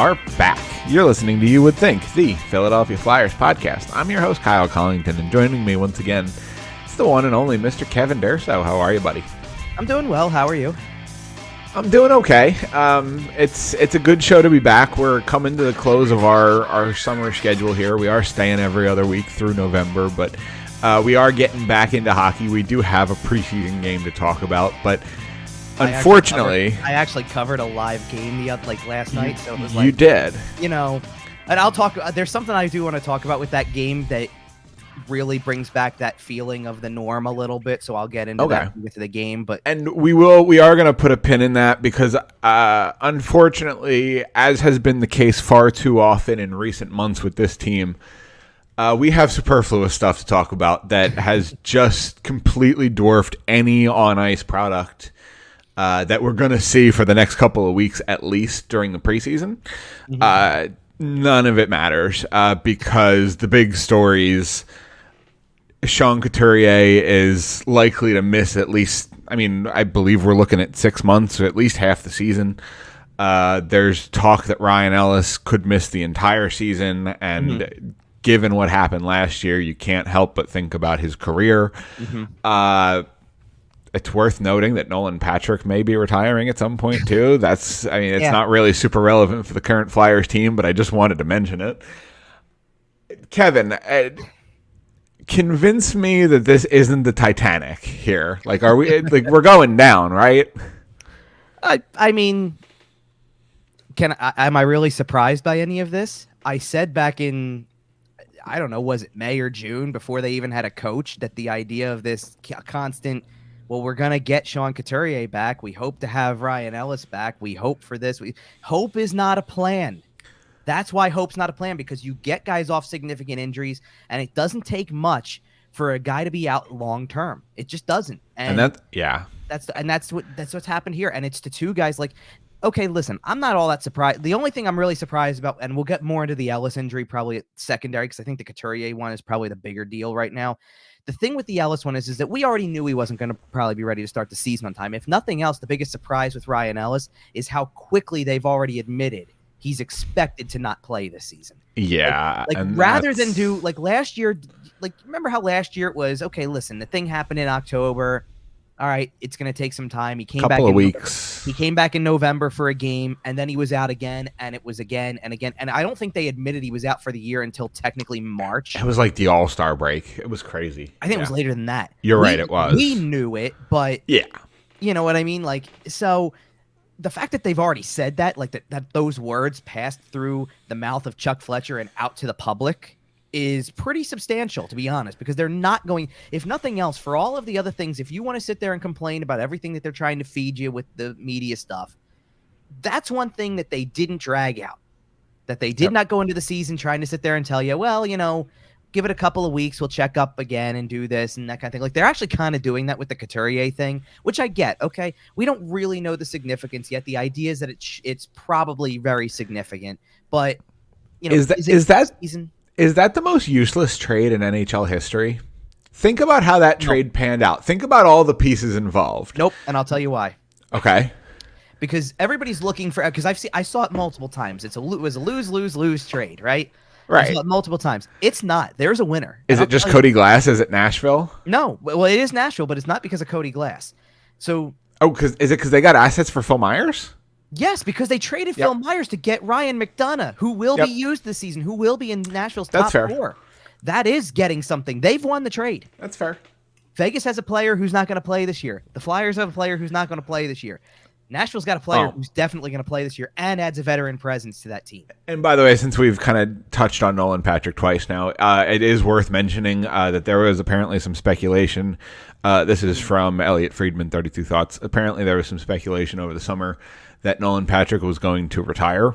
are back. You're listening to You Would Think, the Philadelphia Flyers podcast. I'm your host, Kyle Collington, and joining me once again, it's the one and only Mr. Kevin Durso. How are you, buddy? I'm doing well. How are you? I'm doing okay. It's a good show to be back. We're coming to the close of our summer schedule here. We are staying every other week through November, but we are getting back into hockey. We do have a preseason game to talk about, but unfortunately, I actually covered a live game last night. So it was you did, and I'll talk. There's something I do want to talk about with that game that really brings back that feeling of the norm a little bit. So I'll get into that with the game. And we are going to put a pin in that because unfortunately, as has been the case far too often in recent months with this team, we have superfluous stuff to talk about that has just completely dwarfed any on-ice product that we're going to see for the next couple of weeks, at least during the preseason. Mm-hmm. None of it matters because the big stories, Sean Couturier is likely to miss at least, I believe we're looking at 6 months, or at least half the season. There's talk that Ryan Ellis could miss the entire season, and given what happened last year, you can't help but think about his career. Mm-hmm. It's worth noting that Nolan Patrick may be retiring at some point too. It's not really super relevant for the current Flyers team, but I just wanted to mention it. Kevin, convince me that this isn't the Titanic here. Are we we're going down, right? Am I really surprised by any of this? I said back in, I don't know, was it May or June, before they even had a coach, that the idea of this constant, well, we're going to get Sean Couturier back. We hope to have Ryan Ellis back. We hope for this. Hope is not a plan. That's why hope's not a plan, because you get guys off significant injuries, and it doesn't take much for a guy to be out long term. It just doesn't. And that's what's happened here. And it's the two guys. Okay, listen, I'm not all that surprised. The only thing I'm really surprised about, and we'll get more into the Ellis injury probably at secondary, because I think the Couturier one is probably the bigger deal right now. The thing with the Ellis one is that we already knew he wasn't going to probably be ready to start the season on time. If nothing else, the biggest surprise with Ryan Ellis is how quickly they've already admitted he's expected to not play this season. Yeah. Rather than do last year, remember how last year it was, okay, listen, the thing happened in October. All right, it's going to take some time. He came back in weeks. He came back in November for a game, and then he was out again, and it was again and again. And I don't think they admitted he was out for the year until technically March. It was like the All-Star break. It was crazy. I think it was later than that. You're right, it was. We knew it, but yeah, you know what I mean? So the fact that they've already said that, that those words passed through the mouth of Chuck Fletcher and out to the public, is pretty substantial, to be honest, because they're not going, if nothing else, for all of the other things, if you want to sit there and complain about everything that they're trying to feed you with the media stuff, that's one thing that they didn't drag out, that they did not go into the season trying to sit there and tell you, well, give it a couple of weeks, we'll check up again and do this and that kind of thing. They're actually kind of doing that with the Couturier thing, which I get. Okay, we don't really know the significance yet. The idea is that it's probably very significant, but is that the most useless trade in NHL history? Think about how that trade panned out. Think about all the pieces involved. Nope, and I'll tell you why. Okay. Because everybody's looking for, because I saw it multiple times. It was a lose trade, right? Right. I saw it multiple times. It's not. There's a winner. Is it just Cody Glass? Is it Nashville? No. Well, it is Nashville, but it's not because of Cody Glass. So. Oh, is it because they got assets for Phil Myers? Yes, because they traded Phil Myers to get Ryan McDonough, who will be used this season, who will be in Nashville's top four. That is getting something. They've won the trade. That's fair. Vegas has a player who's not going to play this year. The Flyers have a player who's not going to play this year. Nashville's got a player who's definitely going to play this year and adds a veteran presence to that team. And by the way, since we've kind of touched on Nolan Patrick twice now, it is worth mentioning that there was apparently some speculation. This is from Elliot Friedman, 32 Thoughts. Apparently there was some speculation over the summer that Nolan Patrick was going to retire.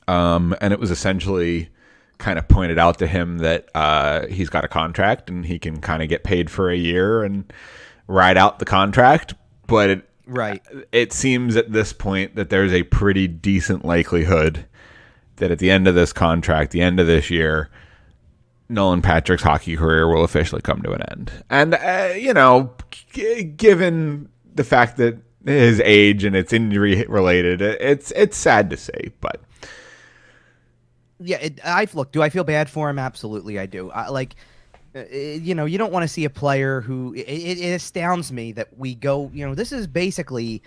And it was essentially kind of pointed out to him that he's got a contract and he can kind of get paid for a year and ride out the contract. But it seems at this point that there's a pretty decent likelihood that at the end of this contract, the end of this year, Nolan Patrick's hockey career will officially come to an end. And, given the fact that his age and it's injury related, it's sad to say, but Yeah, look. Do I feel bad for him? Absolutely, I do. You know, you don't want to see a player who it astounds me that we go. You know, this is basically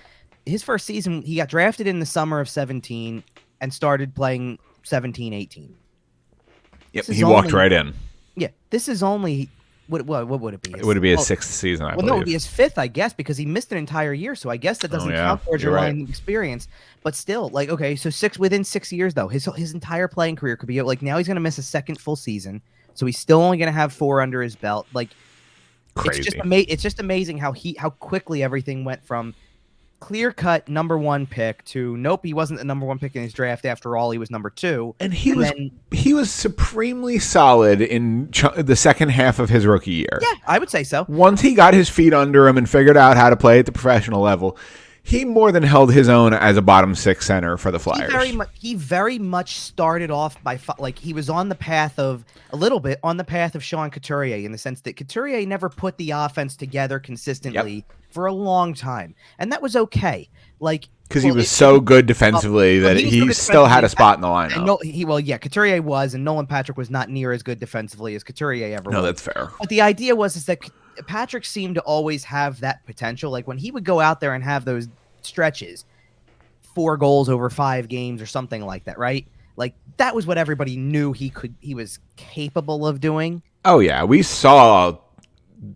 his first season. He got drafted in the summer of 17 and started playing 17-18. Yep, he walked right in. Yeah, this is only what would it be? It would be his sixth season, I believe. No, it would be his fifth, I guess, because he missed an entire year. So I guess that doesn't count towards your line experience. But still, like, okay, so within 6 years though, his entire playing career could be like now he's going to miss a second full season, so he's still only going to have 4 under his belt. Like, crazy. It's just amazing how quickly everything went from clear-cut number 1 pick to nope, he wasn't the number 1 pick in his draft. After all, he was number 2. And he was supremely solid in the second half of his rookie year. Yeah, I would say so. Once he got his feet under him and figured out how to play at the professional level, he more than held his own as a bottom 6 center for the Flyers. He very much started off by like he was on the path of Sean Couturier, in the sense that Couturier never put the offense together consistently for a long time, and that was okay. Like, because he was so good defensively that he still had a spot in the lineup. Couturier was, and Nolan Patrick was not near as good defensively as Couturier ever was. No, that's fair. But the idea is that Patrick seemed to always have that potential. Like when he would go out there and have those stretches, 4 goals over 5 games or something like that, right? Like that was what everybody knew he was capable of doing. Oh yeah, we saw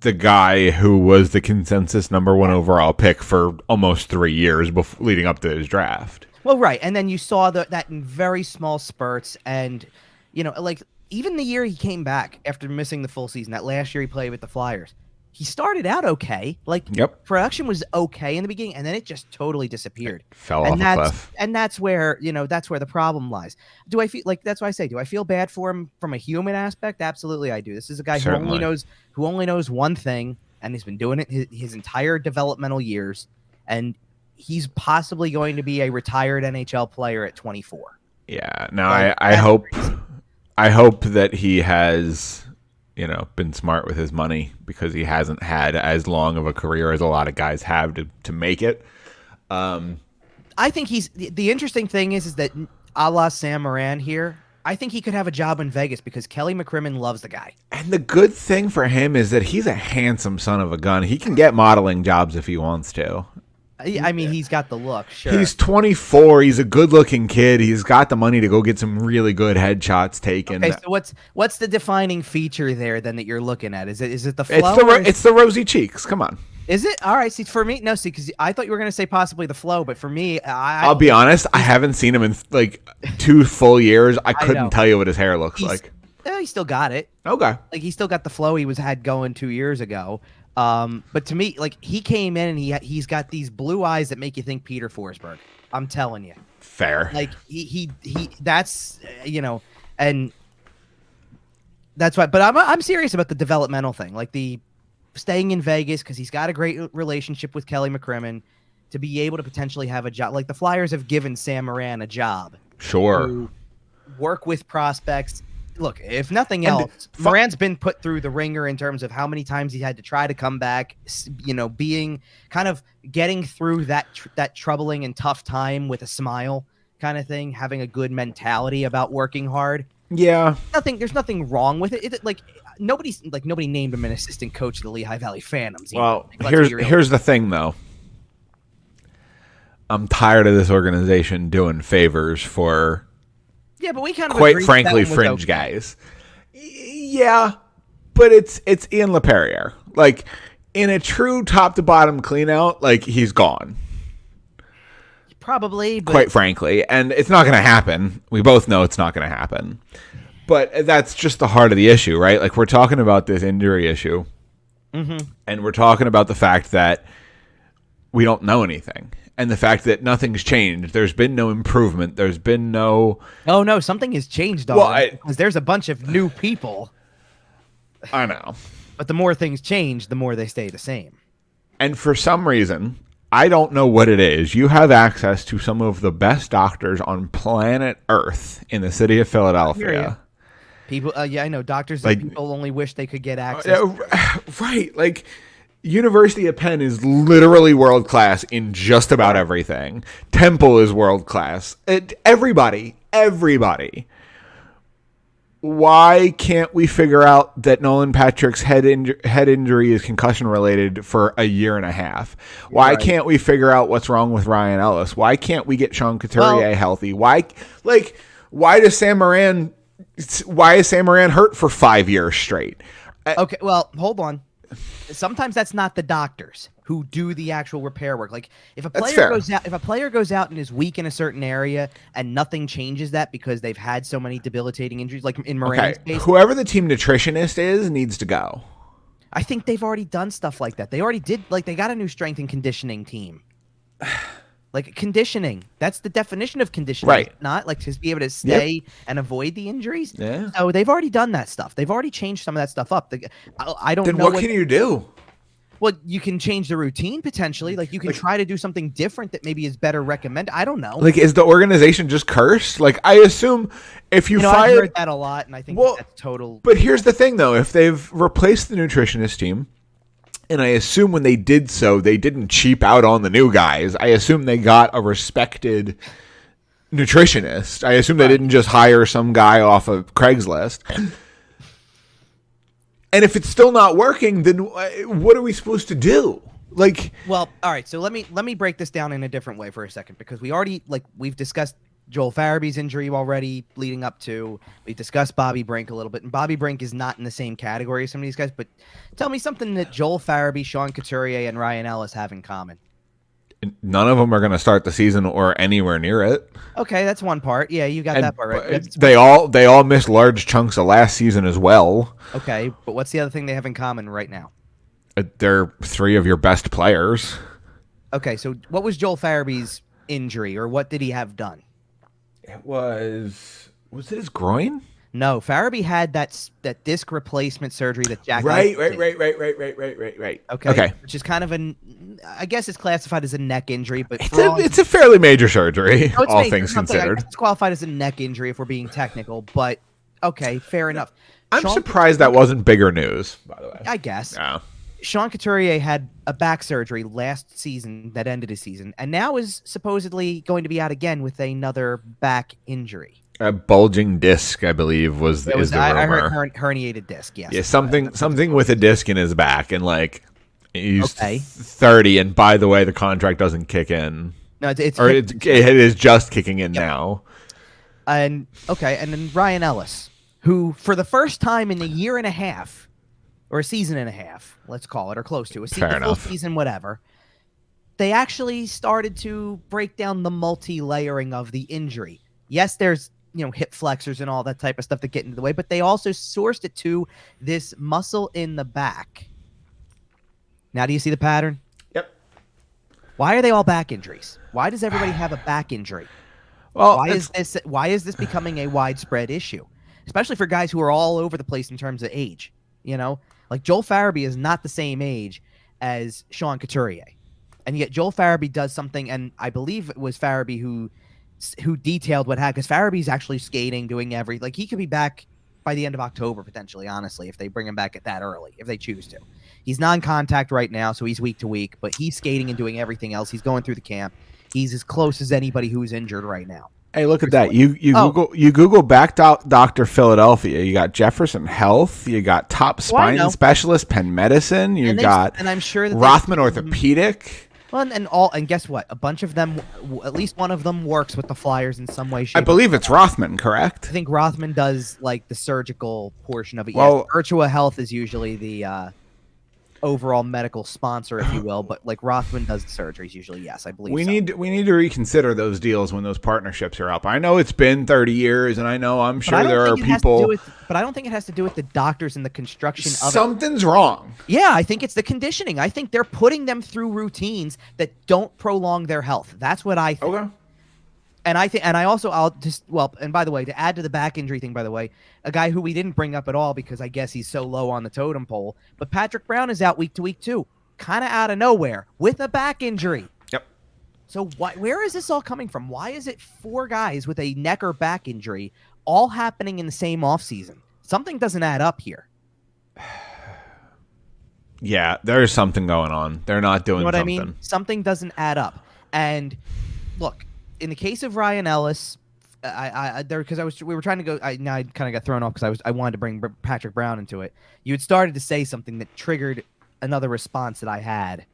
the guy who was the consensus number 1 overall pick for almost 3 years leading up to his draft. Well, right, and then you saw that in very small spurts, and you know, like even the year he came back after missing the full season, that last year he played with the Flyers, he started out okay. Like, production was okay in the beginning, and then it just totally disappeared. It fell off a cliff. And that's where, you know, that's where the problem lies. Do I feel like, that's why I say, do I feel bad for him from a human aspect? Absolutely, I do. This is a guy who only knows one thing, and he's been doing it his entire developmental years, and he's possibly going to be a retired NHL player at 24. Yeah. Now, I hope that he has, you know, been smart with his money, because he hasn't had as long of a career as a lot of guys have to make it. I think the interesting thing is that a la Sam Morin here, I think he could have a job in Vegas because Kelly McCrimmon loves the guy. And the good thing for him is that he's a handsome son of a gun. He can get modeling jobs if he wants to. I mean, he's got the look, sure. He's 24. He's a good-looking kid. He's got the money to go get some really good headshots taken. Okay, so what's the defining feature there then that you're looking at? Is it the flow? It's the rosy cheeks. Come on. Is it? All right. See, for me, no. See, because I thought you were going to say possibly the flow, but for me, I'll be honest. I haven't seen him in like 2 full years. I couldn't tell you what his hair looks like. He still got it. Okay. Like he still got the flow he had going 2 years ago. But to me, like he came in and he's got these blue eyes that make you think Peter Forsberg. I'm telling you. Fair. Like he that's you know, and that's why. But I'm serious about the developmental thing, like the staying in Vegas because he's got a great relationship with Kelly McCrimmon to be able to potentially have a job. Like the Flyers have given Sam Morin a job. Sure. To work with prospects. Look, if nothing else, Moran's been put through the ringer in terms of how many times he had to try to come back, you know, being kind of getting through that troubling and tough time with a smile kind of thing, having a good mentality about working hard. Yeah. There's nothing wrong with it. Nobody named him an assistant coach of the Lehigh Valley Phantoms. Well, here's the thing though. I'm tired of this organization doing favors for but we kind of quite frankly fringe guys. Yeah, but it's Ian LePerriere. Like in a true top to bottom clean out, like he's gone. Probably, but quite frankly, and it's not going to happen. We both know it's not going to happen. But that's just the heart of the issue, right? Like we're talking about this injury issue, and we're talking about the fact that we don't know anything. And the fact that nothing's changed. There's been no improvement. There's been no... Oh, no, something has changed, because there's a bunch of new people. I know. But the more things change, the more they stay the same. And for some reason, I don't know what it is. You have access to some of the best doctors on planet Earth in the city of Philadelphia. People, I know. Doctors and people only wish they could get access. Right, like... University of Penn is literally world class in just about everything. Temple is world class. Everybody why can't we figure out that Nolan Patrick's head injury is concussion related for a year and a half? Why can't we figure out what's wrong with Ryan Ellis? Why can't we get Sean Couturier healthy? Why is Sam Moran hurt for 5 years straight? Okay, well, hold on. Sometimes that's not the doctors who do the actual repair work. Like if a player goes out and is weak in a certain area and nothing changes that because they've had so many debilitating injuries, like in Moran's case, whoever the team nutritionist is needs to go. I think they've already done stuff like that. They already did. Like they got a new strength and conditioning team. Like conditioning, that's the definition of conditioning, right? Not like to be able to stay and avoid the injuries. Yeah. So they've already done that stuff. They've already changed some of that stuff up. I don't know. Then what can you do? Well, you can change the routine potentially. Like you can try to do something different that maybe is better recommended. I don't know. Like, is the organization just cursed? Like, I assume if you I've heard that a lot, and I think that's total. But here's the thing, though: if they've replaced the nutritionist team. And I assume when they did so, they didn't cheap out on the new guys. I assume they got a respected nutritionist. I assume they didn't just hire some guy off of Craigslist. And if it's still not working, then what are we supposed to do? Like, well, all right. So let me break this down in a different way for a second, because we've discussed Joel Farabee's injury already leading up to. We discussed Bobby Brink a little bit, and Bobby Brink is not in the same category as some of these guys, but tell me something that Joel Farabee, Sean Couturier, and Ryan Ellis have in common. None of them are going to start the season or anywhere near it. Okay, that's one part. Yeah, you got that part right. They all missed large chunks of last season as well. Okay, but what's the other thing they have in common right now? They're three of your best players. Okay, so what was Joel Farabee's injury, or what did he have done? It was it his groin? No, Farabee had that disc replacement surgery that Jack. Right. Okay. Which is kind of I guess it's classified as a neck injury, but it's a fairly major surgery, all things considered. It's qualified as a neck injury if we're being technical, but okay, fair enough. I'm surprised that wasn't bigger news, by the way. I guess. Yeah. Sean Couturier had a back surgery last season that ended his season, and now is supposedly going to be out again with another back injury. A bulging disc, I believe, is the rumor. I heard herniated disc, yes. Yeah, something with a disc in his back, and like he's 30, and by the way, the contract doesn't kick in. No, it is just kicking in now. And then Ryan Ellis, who for the first time in a year and a half, or a season and a half, let's call it, or close to a full season, whatever, they actually started to break down the multi-layering of the injury. Yes, there's hip flexors and all that type of stuff that get into the way, but they also sourced it to this muscle in the back. Now, do you see the pattern? Yep. Why are they all back injuries? Why does everybody have a back injury? Well, why is this becoming a widespread issue, especially for guys who are all over the place in terms of age? Like Joel Farabee is not the same age as Sean Couturier, and yet Joel Farabee does something, and I believe it was Farabee who detailed what happened, because Farabee's actually skating, doing he could be back by the end of October potentially, honestly, if they bring him back at that early, if they choose to. He's non-contact right now, so he's week to week, but he's skating and doing everything else. He's going through the camp. He's as close as anybody who's injured right now. Hey, look at that. You Google back Dr. Philadelphia. You got Jefferson Health. You got top spine specialist, Penn Medicine. And I'm sure that Rothman Orthopedic. Well, and guess what? A bunch of them, at least one of them, works with the Flyers in some way, shape. I believe it's Rothman, correct? I think Rothman does like the surgical portion of it. Well, yes, Virtua Health is usually the overall medical sponsor, if you will, but like Rothman does the surgeries usually. Yes, I believe we need to reconsider those deals when those partnerships are up. I know it's been 30 years, and I'm sure there are people, but I don't think it has to do with the doctors and the construction of it. Something's wrong. Yeah, I think it's the conditioning. I think they're putting them through routines that don't prolong their health. That's what I think. Okay. And and by the way, to add to the back injury thing, by the way, a guy who we didn't bring up at all because I guess he's so low on the totem pole, but Patrick Brown is out week to week too, kind of out of nowhere with a back injury. Yep. So where is this all coming from? Why is it 4 guys with a neck or back injury all happening in the same offseason? Something doesn't add up here. Yeah, there's something going on. They're not doing something. I mean? Something doesn't add up. And look, in the case of Ryan Ellis, because we were trying to go. Now I kind of got thrown off because I wanted to bring Patrick Brown into it. You had started to say something that triggered another response that I had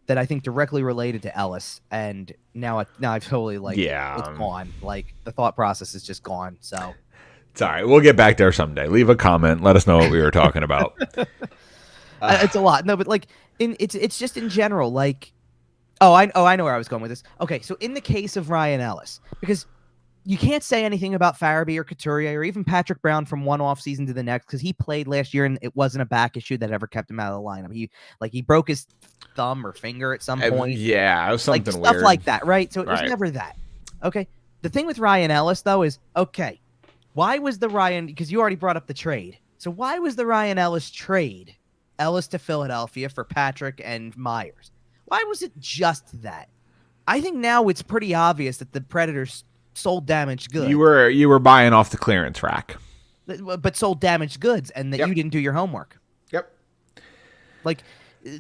that I think directly related to Ellis, and now I've totally it's gone. Like the thought process is just gone. So it's all right. We'll get back there someday. Leave a comment. Let us know what we were talking about. It's a lot. No, but like it's just in general. Like, I know where I was going with this. Okay, so in the case of Ryan Ellis, because you can't say anything about Farabee or Couturier or even Patrick Brown from one off season to the next because he played last year and it wasn't a back issue that ever kept him out of the lineup. He broke his thumb or finger at some point. Yeah, it was something stuff weird. like that, right? So it was never that. Okay. The thing with Ryan Ellis though is why was the Ryan? Because you already brought up the trade. So why was the Ryan Ellis trade Ellis to Philadelphia for Patrick and Myers? Why was it just that? I think now it's pretty obvious that the Predators sold damaged goods. You were buying off the clearance rack, but sold damaged goods, and that you didn't do your homework. Yep. Like,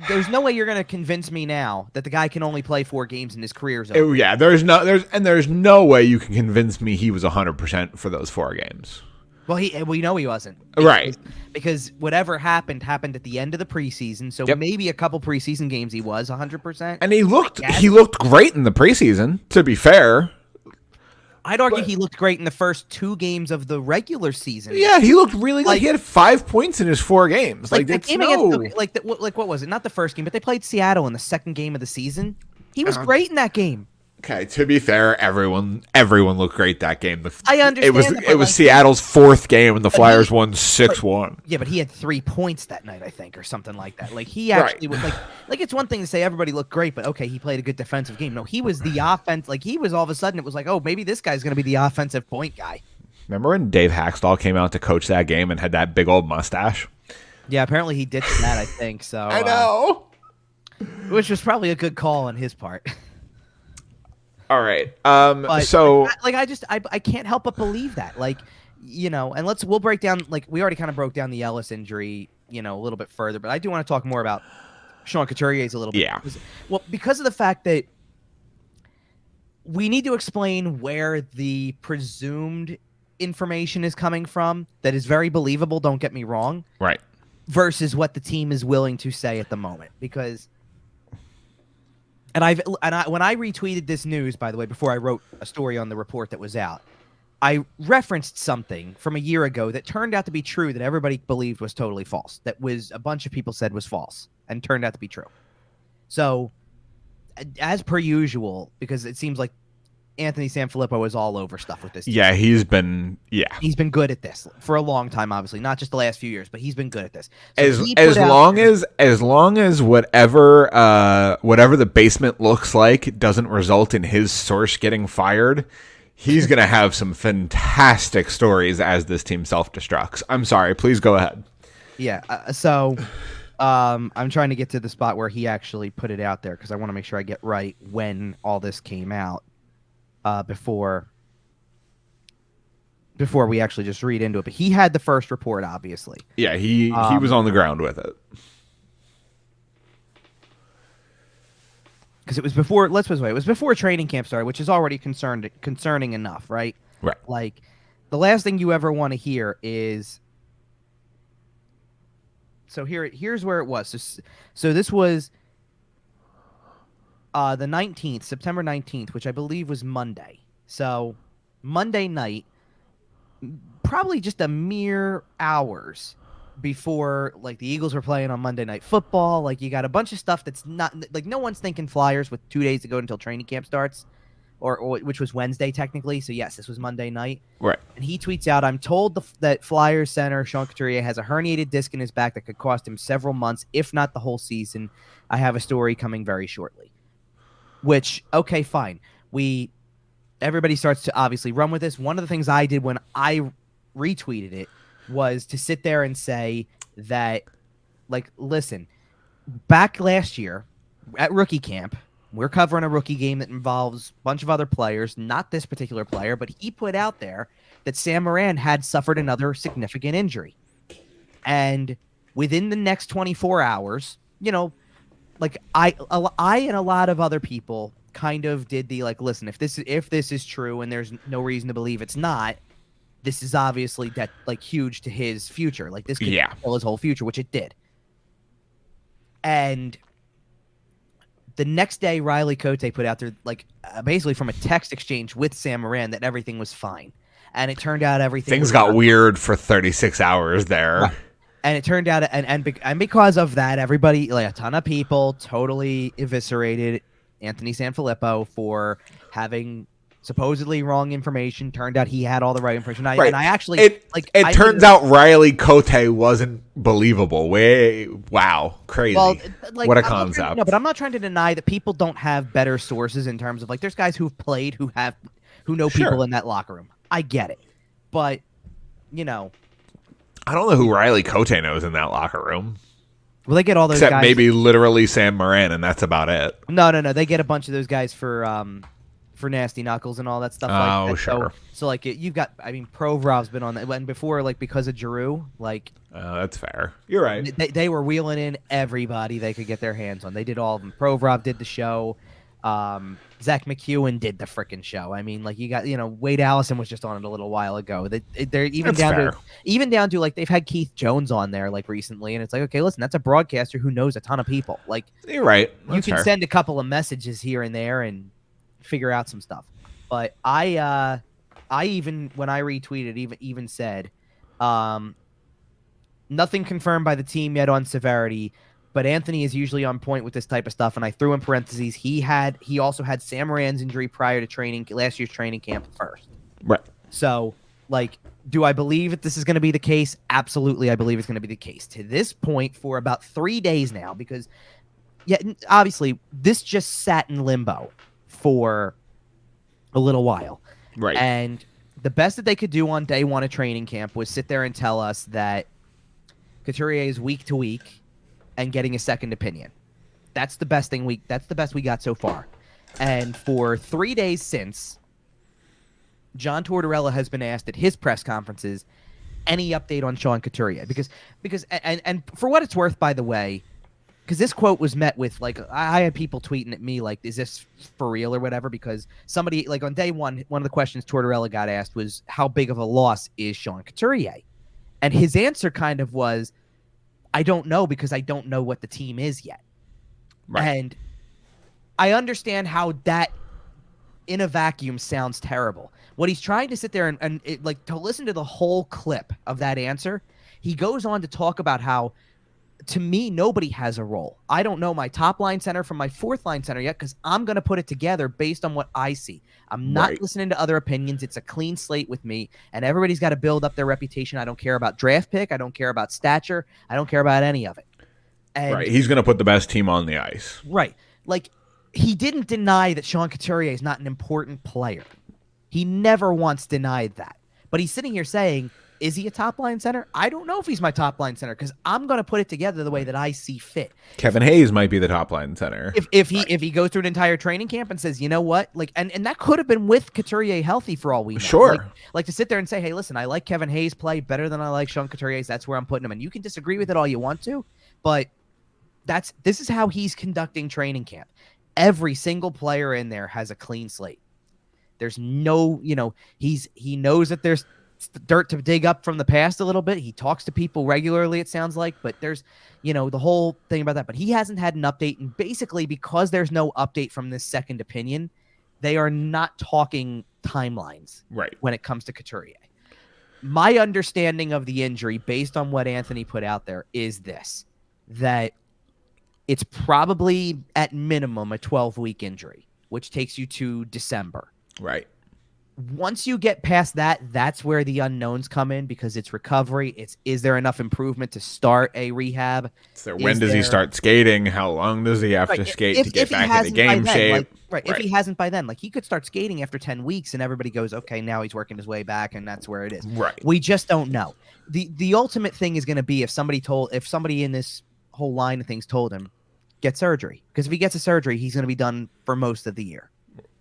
there's no way you're going to convince me now that the guy can only play 4 games in his career's over. Yeah, there's no way you can convince me he was 100% for those 4 games. Well, we know he wasn't. Right. Because whatever happened at the end of the preseason. So maybe a couple preseason games he was 100%. And he looked great in the preseason, to be fair. I'd argue he looked great in the first 2 games of the regular season. Yeah, he looked really good. He had 5 points in his 4 games. What was it? Not the first game, but they played Seattle in the second game of the season. He was great in that game. Okay, to be fair, everyone looked great that game. I understand. It was Seattle's 4th game, and the Flyers won 6-1. Yeah, but he had 3 points that night, I think, or something like that. Like he actually was like it's one thing to say everybody looked great, but okay, he played a good defensive game. No, he was the offense. Like he was all of a sudden, it was like, oh, maybe this guy's going to be the offensive point guy. Remember when Dave Haxtell came out to coach that game and had that big old mustache? Yeah, apparently he ditched that. I think so. I know, which was probably a good call on his part. All right. I can't help but believe that. Like, and we'll break down, like we already kind of broke down the Ellis injury, a little bit further, but I do want to talk more about Sean Couturier a little bit. Yeah. Because of the fact that we need to explain where the presumed information is coming from that is very believable, don't get me wrong. Right. Versus what the team is willing to say at the moment. Because when I retweeted this news, by the way, before I wrote a story on the report that was out, I referenced something from a year ago that turned out to be true that everybody believed was totally false. That was a bunch of people said was false and turned out to be true. So, as per usual, because it seems like Anthony Sanfilippo is all over stuff with this team. Yeah, he's been good at this for a long time, obviously, not just the last few years, but he's been good at this. So as long as whatever the basement looks like doesn't result in his source getting fired, he's going to have some fantastic stories as this team self-destructs. I'm sorry, please go ahead. Yeah, I'm trying to get to the spot where he actually put it out there because I want to make sure I get right when all this came out. Before we actually just read into it, but he had the first report, obviously. Yeah, he was on the ground with it because it was before. Let's put it this way: it was before training camp started, which is already concerning enough, right? Right. Like the last thing you ever want to hear is. So here's where it was. So this was. The 19th, September 19th, which I believe was Monday. So Monday night, probably just a mere hours before, like, the Eagles were playing on Monday Night Football. Like, you got a bunch of stuff that's not, like, no one's thinking Flyers with 2 days to go until training camp starts, or which was Wednesday technically. So yes, this was Monday night. Right. And he tweets out, "I'm told that Flyers center Sean Couturier has a herniated disc in his back that could cost him several months, if not the whole season. I have a story coming very shortly." Which, okay, fine. Everybody starts to obviously run with this. One of the things I did when I retweeted it was to sit there and say that, like, listen, back last year at rookie camp, we're covering a rookie game that involves a bunch of other players, not this particular player, but he put out there that Sam Morin had suffered another significant injury. And within the next 24 hours, like I and a lot of other people kind of did the like, listen, if this is true and there's no reason to believe it's not, this is obviously that like huge to his future. Like this could kill his whole future, which it did. And the next day, Riley Cote put out there like basically from a text exchange with Sam Moran that everything was fine, and it turned out things got weird for 36 hours there. Right. And it turned out, and because of that, everybody, like a ton of people, totally eviscerated Anthony Sanfilippo for having supposedly wrong information. Turned out he had all the right information. And I actually it turns out Riley Cote wasn't believable. Wow, crazy. Well, what a concept. No, but I'm not trying to deny that people don't have better sources in terms of like there's guys who've played who know people in that locker room. I get it, but you know. I don't know who Riley Cote knows in that locker room. Well, they get all those except guys. Maybe literally Sam Moran, and that's about it. No. They get a bunch of those guys for Nasty Knuckles and all that stuff. Oh, like that. Sure. So like you've got, I mean, Provrov's been on that, and before like because of Giroux, like. That's fair. You're right. They were wheeling in everybody they could get their hands on. They did all of them. Provorov did the show. Zach McEwen did the frickin' show. I mean, like you got, Wade Allison was just on it a little while ago. They're even down to like they've had Keith Jones on there like recently, and it's like, okay, listen, that's a broadcaster who knows a ton of people. Like you're right. That's you can send a couple of messages here and there and figure out some stuff. But I even when I retweeted even said, nothing confirmed by the team yet on severity. But Anthony is usually on point with this type of stuff, and I threw in parentheses. He also had Sam Moran's injury prior to last year's training camp first. Right. So, like, do I believe that this is going to be the case? Absolutely, I believe it's going to be the case. To this point, for about 3 days now, because, obviously, this just sat in limbo for a little while. Right. And the best that they could do on day one of training camp was sit there and tell us that Couturier is week to week and getting a second opinion. That's the best we got so far. And for 3 days since, John Tortorella has been asked at his press conferences any update on Sean Couturier because and for what it's worth, by the way, because this quote was met with like I had people tweeting at me like, is this for real or whatever? Because somebody like on day one of the questions Tortorella got asked was how big of a loss is Sean Couturier, and his answer kind of was, I don't know because I don't know what the team is yet. Right. And I understand how that in a vacuum sounds terrible. What he's trying to sit there and to listen to the whole clip of that answer, he goes on to talk about how, to me, nobody has a role. I don't know my top line center from my fourth line center yet because I'm going to put it together based on what I see. I'm not listening to other opinions. It's a clean slate with me, and everybody's got to build up their reputation. I don't care about draft pick. I don't care about stature. I don't care about any of it. And, right. He's going to put the best team on the ice. Right. Like, he didn't deny that Sean Couturier is not an important player. He never once denied that. But he's sitting here saying, is he a top-line center? I don't know if he's my top-line center because I'm going to put it together the way that I see fit. Kevin Hayes might be the top-line center. If he goes through an entire training camp and says, you know what? Like, and that could have been with Couturier healthy for all we know. Sure. Like to sit there and say, hey, listen, I like Kevin Hayes' play better than I like Sean Couturier's. That's where I'm putting him. And you can disagree with it all you want to, but this is how he's conducting training camp. Every single player in there has a clean slate. There's no, he knows that there's dirt to dig up from the past a little bit. He talks to people regularly, it sounds like, but there's, the whole thing about that. But he hasn't had an update, and basically because there's no update from this second opinion, they are not talking timelines when it comes to Couturier. My understanding of the injury, based on what Anthony put out there, is this, that it's probably at minimum a 12-week injury, which takes you to December. Right. Once you get past that, that's where the unknowns come in because it's recovery. Is there enough improvement to start a rehab? So when does he start skating? How long does he have to skate to get back into game shape? If he hasn't by then, like he could start skating after 10 weeks and everybody goes, okay, now he's working his way back and that's where it is. Right. We just don't know. The ultimate thing is going to be if somebody in this whole line of things told him, get surgery. Because if he gets a surgery, he's going to be done for most of the year.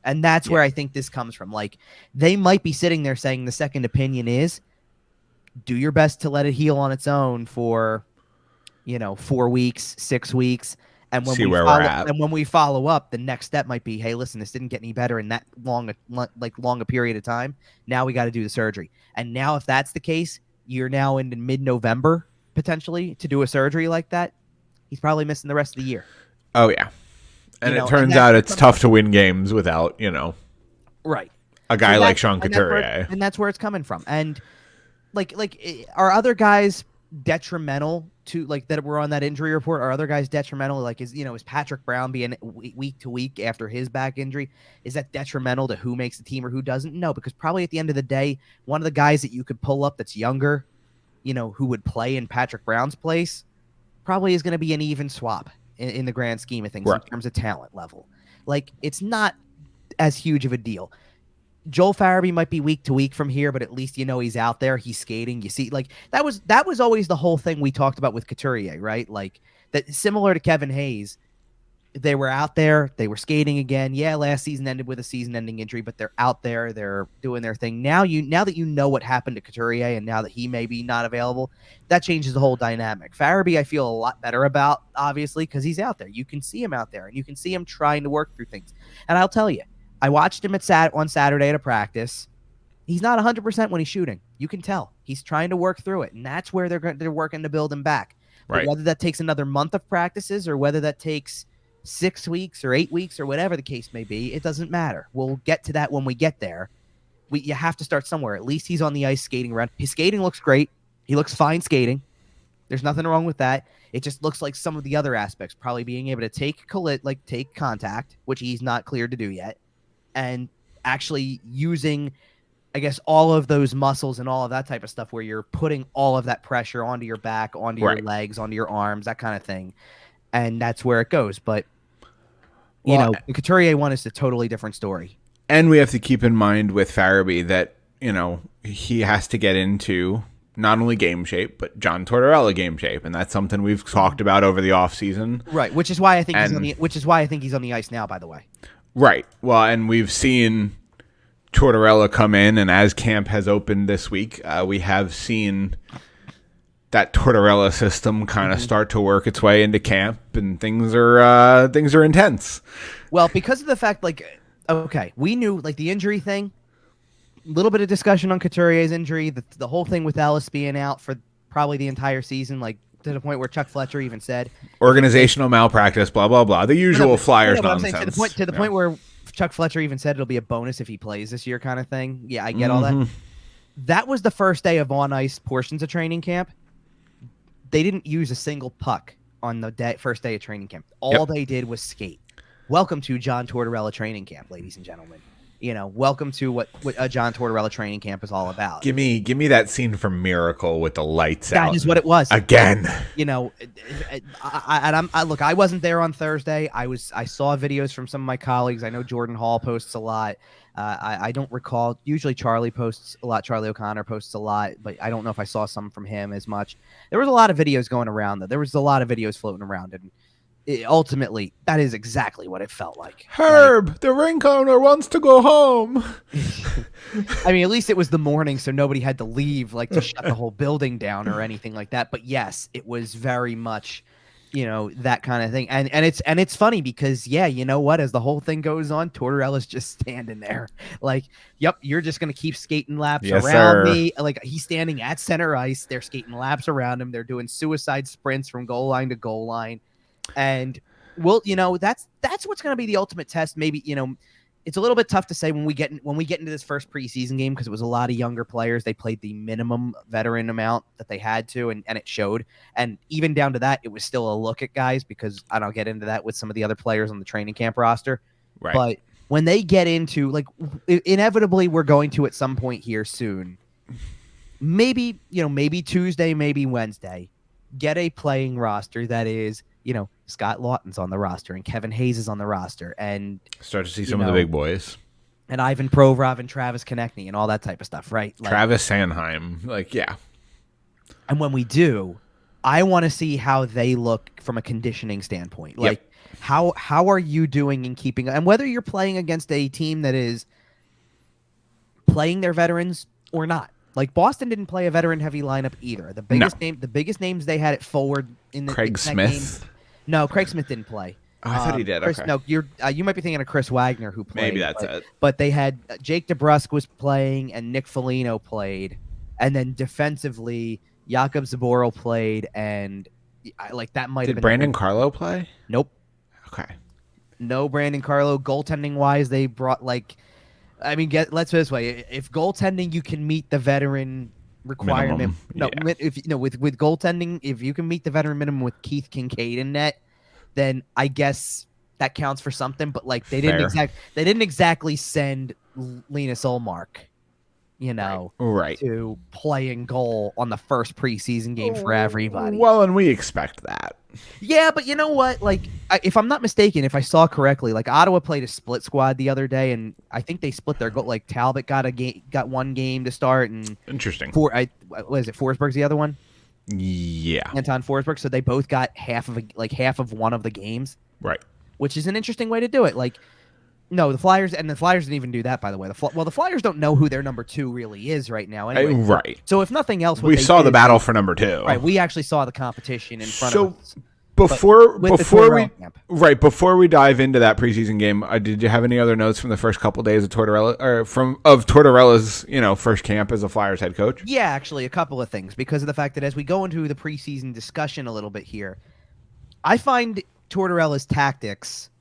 And that's where I think this comes from. Like, they might be sitting there saying the second opinion is do your best to let it heal on its own for, 4 weeks, 6 weeks, And when See where we're at. And when we follow up, the next step might be, hey, listen, this didn't get any better in that long a period of time. Now we got to do the surgery. And now, if that's the case, you're now in mid-November potentially to do a surgery like that. He's probably missing the rest of the year. Oh yeah, and it turns out it's tough to win games without right a guy like Sean Couturier, and that's where it's coming from. And like are other guys detrimental to that were on that injury report? Are other guys detrimental? Like is Patrick Brown being week to week after his back injury, is that detrimental to who makes the team or who doesn't? No, because probably at the end of the day, one of the guys that you could pull up that's younger, who would play in Patrick Brown's place, probably is going to be an even swap in the grand scheme of things, right, in terms of talent level. Like it's not as huge of a deal. Joel Farabee might be week to week from here, but at least he's out there, he's skating. You see, like that was always the whole thing we talked about with Couturier, right? Like that, similar to Kevin Hayes, they were out there, they were skating again. Yeah, last season ended with a season-ending injury, but they're out there, they're doing their thing. Now that you know what happened to Couturier, and now that he may be not available, that changes the whole dynamic. Farabee, I feel a lot better about, obviously, because he's out there. You can see him out there, and you can see him trying to work through things. And I'll tell you, I watched him on Saturday at a practice. He's not 100% when he's shooting. You can tell. He's trying to work through it, and that's where they're working to build him back. Right. But whether that takes another month of practices or whether that takes 6 weeks or 8 weeks or whatever the case may be, it doesn't matter. We'll get to that when we get there. You have to start somewhere. At least he's on the ice skating around. His skating looks great. He looks fine skating. There's nothing wrong with that. It just looks like some of the other aspects, probably being able to take contact, which he's not cleared to do yet, and actually using, I guess, all of those muscles and all of that type of stuff where you're putting all of that pressure onto your back, onto your legs, onto your arms, that kind of thing. And that's where it goes. But, the Couturier one is a totally different story. And we have to keep in mind with Farabee that, he has to get into not only game shape, but John Tortorella game shape. And that's something we've talked about over the offseason. Right, which is why I think he's on the ice now, by the way. Right. Well, and we've seen Tortorella come in, and as camp has opened this week, we have seen that Tortorella system kind of start to work its way into camp, and things are intense. Well, because of the fact, we knew the injury thing, a little bit of discussion on Couturier's injury, the whole thing with Ellis being out for probably the entire season, to the point where Chuck Fletcher even said organizational malpractice, blah blah blah, the usual Flyers nonsense. To the point where Chuck Fletcher even said it'll be a bonus if he plays this year, kind of thing. Yeah, I get all that. That was the first day of on ice portions of training camp. They didn't use a single puck on the first day of training camp. All they did was skate. Welcome to John Tortorella training camp, ladies and gentlemen. Welcome to what a John Tortorella training camp is all about. Give me that scene from Miracle with the lights out. That is what it was. Again. I wasn't there on Thursday. I saw videos from some of my colleagues. I know Jordan Hall posts a lot. I don't recall. Usually Charlie posts a lot. Charlie O'Connor posts a lot, but I don't know if I saw some from him as much. There was a lot of videos going around. There was a lot of videos floating around, and ultimately, that is exactly what it felt like. Herb, the ring owner wants to go home. I mean, at least it was the morning, so nobody had to leave, to shut the whole building down or anything like that. But yes, it was very much, that kind of thing. And it's funny because, you know what? As the whole thing goes on, Tortorella's just standing there. Yep, you're just going to keep skating laps around me. He's standing at center ice. They're skating laps around him. They're doing suicide sprints from goal line to goal line. And that's what's going to be the ultimate test. Maybe, it's a little bit tough to say when we get into this first preseason game, because it was a lot of younger players. They played the minimum veteran amount that they had to, and it showed. And even down to that, it was still a look at guys, because I don't get into that with some of the other players on the training camp roster. Right. But when they get into, inevitably we're going to at some point here soon, maybe Tuesday, maybe Wednesday, get a playing roster that is, Scott Lawton's on the roster and Kevin Hayes is on the roster, and start to see some of the big boys, and Ivan Provorov and Travis Konechny and all that type of stuff, right? Travis Sanheim, yeah. And when we do, I want to see how they look from a conditioning standpoint. How are you doing in keeping, and whether you're playing against a team that is playing their veterans or not. Boston didn't play a veteran-heavy lineup either. The biggest names they had at forward in the Craig Smith. No, Craig Smith didn't play. Oh, I thought he did. Chris, Okay. No, you might be thinking of Chris Wagner who played. Maybe that's it. But they had Jake DeBrusk was playing and Nick Foligno played, and then defensively Jakub Zboril played, and that might have been. Did Brandon Carlo play? Nope. Okay. No Brandon Carlo. Goaltending wise, they brought let's put it this way: if goaltending you can meet the veteran requirement, with goaltending, if you can meet the veteran minimum with Keith Kincaid in net, then I guess that counts for something. But they didn't exactly send Linus Ullmark, right, to playing goal on the first preseason game for everybody. Well, and we expect that. Yeah, but you know what? If I'm not mistaken, if I saw correctly, Ottawa played a split squad the other day, and I think they split their goal. Talbot got one game to start, and interesting. Forsberg's the other one? Yeah, Anton Forsberg. So they both got half of one of the games, right? Which is an interesting way to do it. No, the Flyers didn't even do that, by the way. The Flyers don't know who their number 2 really is right now. Anyway. Right. So if nothing else, we saw the battle for number 2. Right. We actually saw the competition in front of us. Before we dive into that preseason game, did you have any other notes from the first couple days of Tortorella, or of Tortorella's first camp as a Flyers head coach? Yeah, actually, a couple of things, because of the fact that as we go into the preseason discussion a little bit here, I find Tortorella's tactics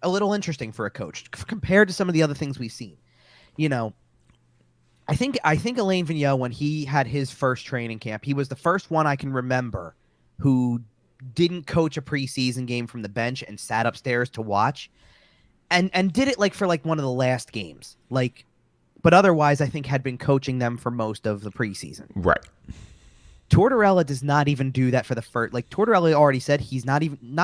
a little interesting for a coach compared to some of the other things we've seen. I think Alain Vigneault, when he had his first training camp, he was the first one I can remember who didn't coach a preseason game from the bench and sat upstairs to watch, and did it for one of the last games. But otherwise, I think had been coaching them for most of the preseason. Right. Tortorella does not even do that for the first. Tortorella already said he's not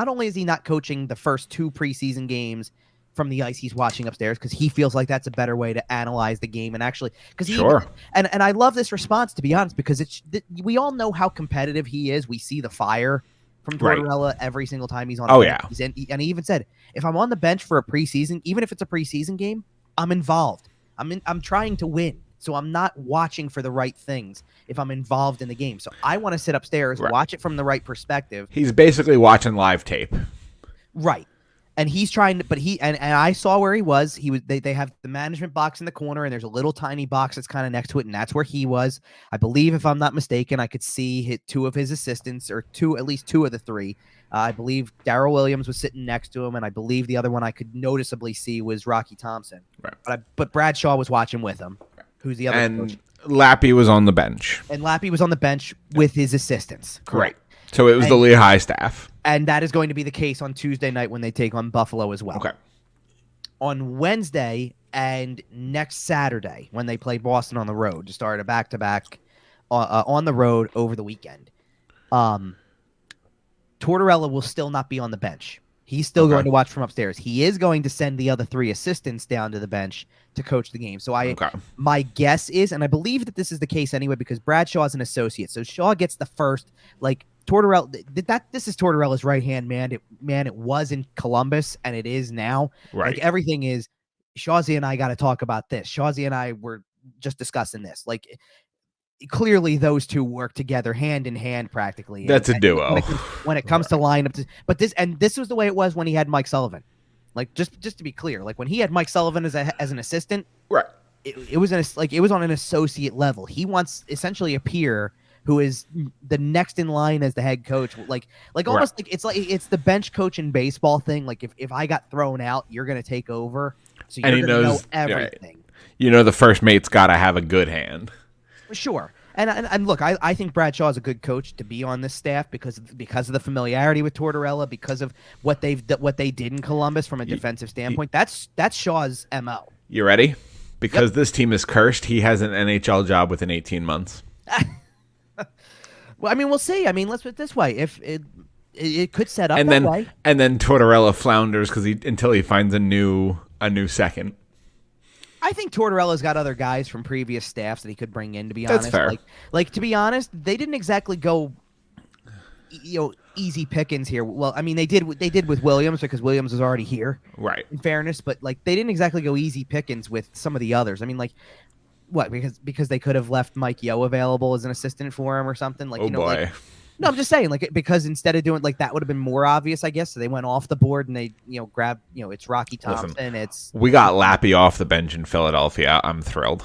only is he not coaching the first 2 preseason games from the ice, he's watching upstairs because he feels like that's a better way to analyze the game and actually and I love this response, to be honest, because we all know how competitive he is. We see the fire from Tortorella every single time he's on. And he even said, if I'm on the bench for a preseason, even if it's a preseason game, I'm involved. I'm trying to win. So I'm not watching for the right things if I'm involved in the game. So I want to sit upstairs, watch it from the right perspective. He's basically watching live tape. Right. And he's trying to, but and I saw where he was. They have the management box in the corner, and there's a little tiny box that's kind of next to it, and that's where he was. I believe, if I'm not mistaken, I could see 2 of his assistants, or at least 2 of the 3. I believe Darryl Williams was sitting next to him, and I believe the other one I could noticeably see was Rocky Thompson. Right. But Brad Shaw was watching with him. Who's the other coach? And Lappy was on the bench. And Lappy was on the bench with his assistants. Correct. Right. So it was the Lehigh staff. And that is going to be the case on Tuesday night when they take on Buffalo as well. Okay. On Wednesday and next Saturday when they play Boston on the road to start a back-to-back on the road over the weekend, Tortorella will still not be on the bench. He's still going to watch from upstairs. He is going to send the other 3 assistants down to the bench to coach the game. So my guess is, and I believe that this is the case anyway, because Brad Shaw is an associate. So Shaw gets the first, Tortorella, this is Tortorella's right-hand man. It was in Columbus, and it is now. Right. Everything is, Shawzy and I got to talk about this. Shawzy and I were just discussing this. Clearly those 2 work together hand in hand practically. That's a duo. When it comes to lineup. But this was the way it was when he had Mike Sullivan. Just to be clear, when he had Mike Sullivan as an assistant, right? It was on an associate level. He wants essentially a peer who is the next in line as the head coach. Almost it's the bench coach in baseball thing. If I got thrown out, you're going to take over. So you're going to know everything. Right. The first mate's got to have a good hand. Sure. And look, I think Brad Shaw is a good coach to be on this staff because of the familiarity with Tortorella, because of what they did in Columbus from a defensive standpoint. That's Shaw's MO. You ready? Because this team is cursed. He has an NHL job within 18 months. Well, we'll see. Let's put it this way: if it could set up way, and then Tortorella flounders until he finds a new second. I think Tortorella's got other guys from previous staffs that he could bring in, to be honest. That's fair. To be honest, they didn't exactly go easy pickings here. Well, they did with Williams because Williams was already here. Right. In fairness, but they didn't exactly go easy pickings with some of the others. What? Because they could have left Mike Yeo available as an assistant for him or something. Boy. No, I'm just saying, like, because instead of doing like that would have been more obvious, I guess. So they went off the board and they, grabbed, it's Rocky Thompson. We got Lappy off the bench in Philadelphia. I'm thrilled.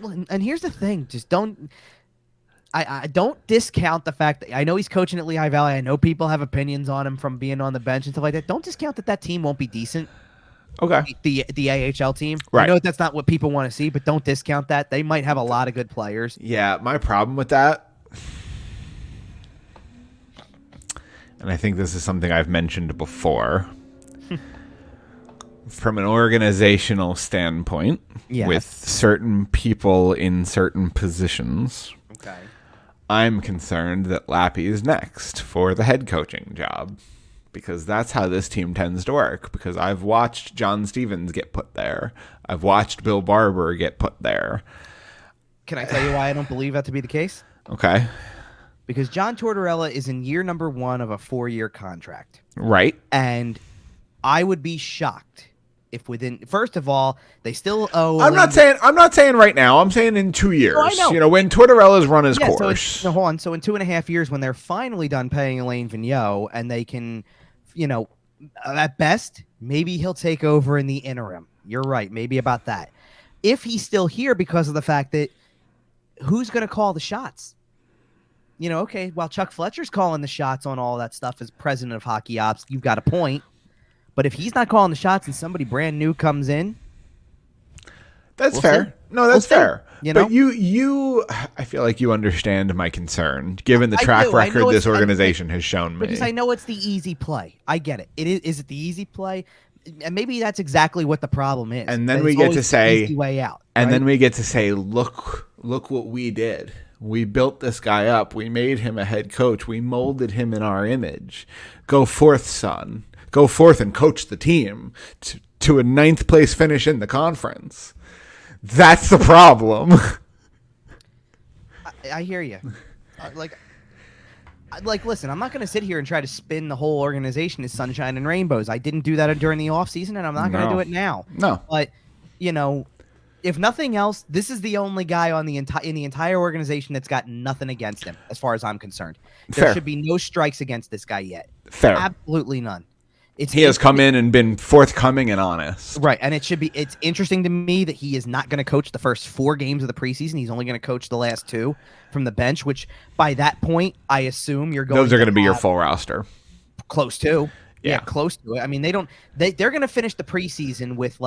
And here's the thing: just don't. I don't discount the fact that I know he's coaching at Lehigh Valley. I know people have opinions on him from being on the bench and stuff like that. Don't discount that team won't be decent. Okay. The AHL team. Right. I know that's not what people want to see, but don't discount that. They might have a lot of good players. Yeah, my problem with that, and I think this is something I've mentioned before, from an organizational standpoint, Yes. with certain people in certain positions, Okay. I'm concerned that Lappy is next for the head coaching job. Because that's how this team tends to work. Because I've watched John Stevens get put there. I've watched Bill Barber get put there. Can I tell you why I don't believe that to be the case? Okay. Because John Tortorella is in year number 1 of a 4-year contract. Right. And I would be shocked if first of all, they still owe. I'm not saying right now. I'm saying in 2 years. Oh, I know. When Tortorella's run his course. So hold on. So in 2.5 years, when they're finally done paying Alain Vigneault and they can, at best, maybe he'll take over in the interim. You're right. Maybe about that. If he's still here because of the fact that who's going to call the shots? Okay, while Chuck Fletcher's calling the shots on all that stuff as president of hockey ops, you've got a point. But if he's not calling the shots and somebody brand new comes in, that's fair. See. No, that's fair. But you, I feel like you understand my concern, given the track record this organization has shown me. Because I know it's the easy play. I get it. Is it the easy play? And maybe that's exactly what the problem is. And then we get to say, easy way out. And right? then we get to say, look what we did. We built this guy up. We made him a head coach. We molded him in our image. Go forth, son. Go forth and coach the team to a 9th place finish in the conference. That's the problem. I hear you. Listen, I'm not going to sit here and try to spin the whole organization as sunshine and rainbows. I didn't do that during the offseason, and I'm not going to do it now. No. But, if nothing else, this is the only guy in the entire organization that's got nothing against him, as far as I'm concerned. There should be no strikes against this guy yet. Fair. Absolutely none. He has come in and been forthcoming and honest. Right, and it's interesting to me that he is not going to coach the first 4 games of the preseason. He's only going to coach the last 2 from the bench, which by that point, I assume you're going Those are going to be your full roster. Close to. Yeah, close to it. I mean, they're going to finish the preseason with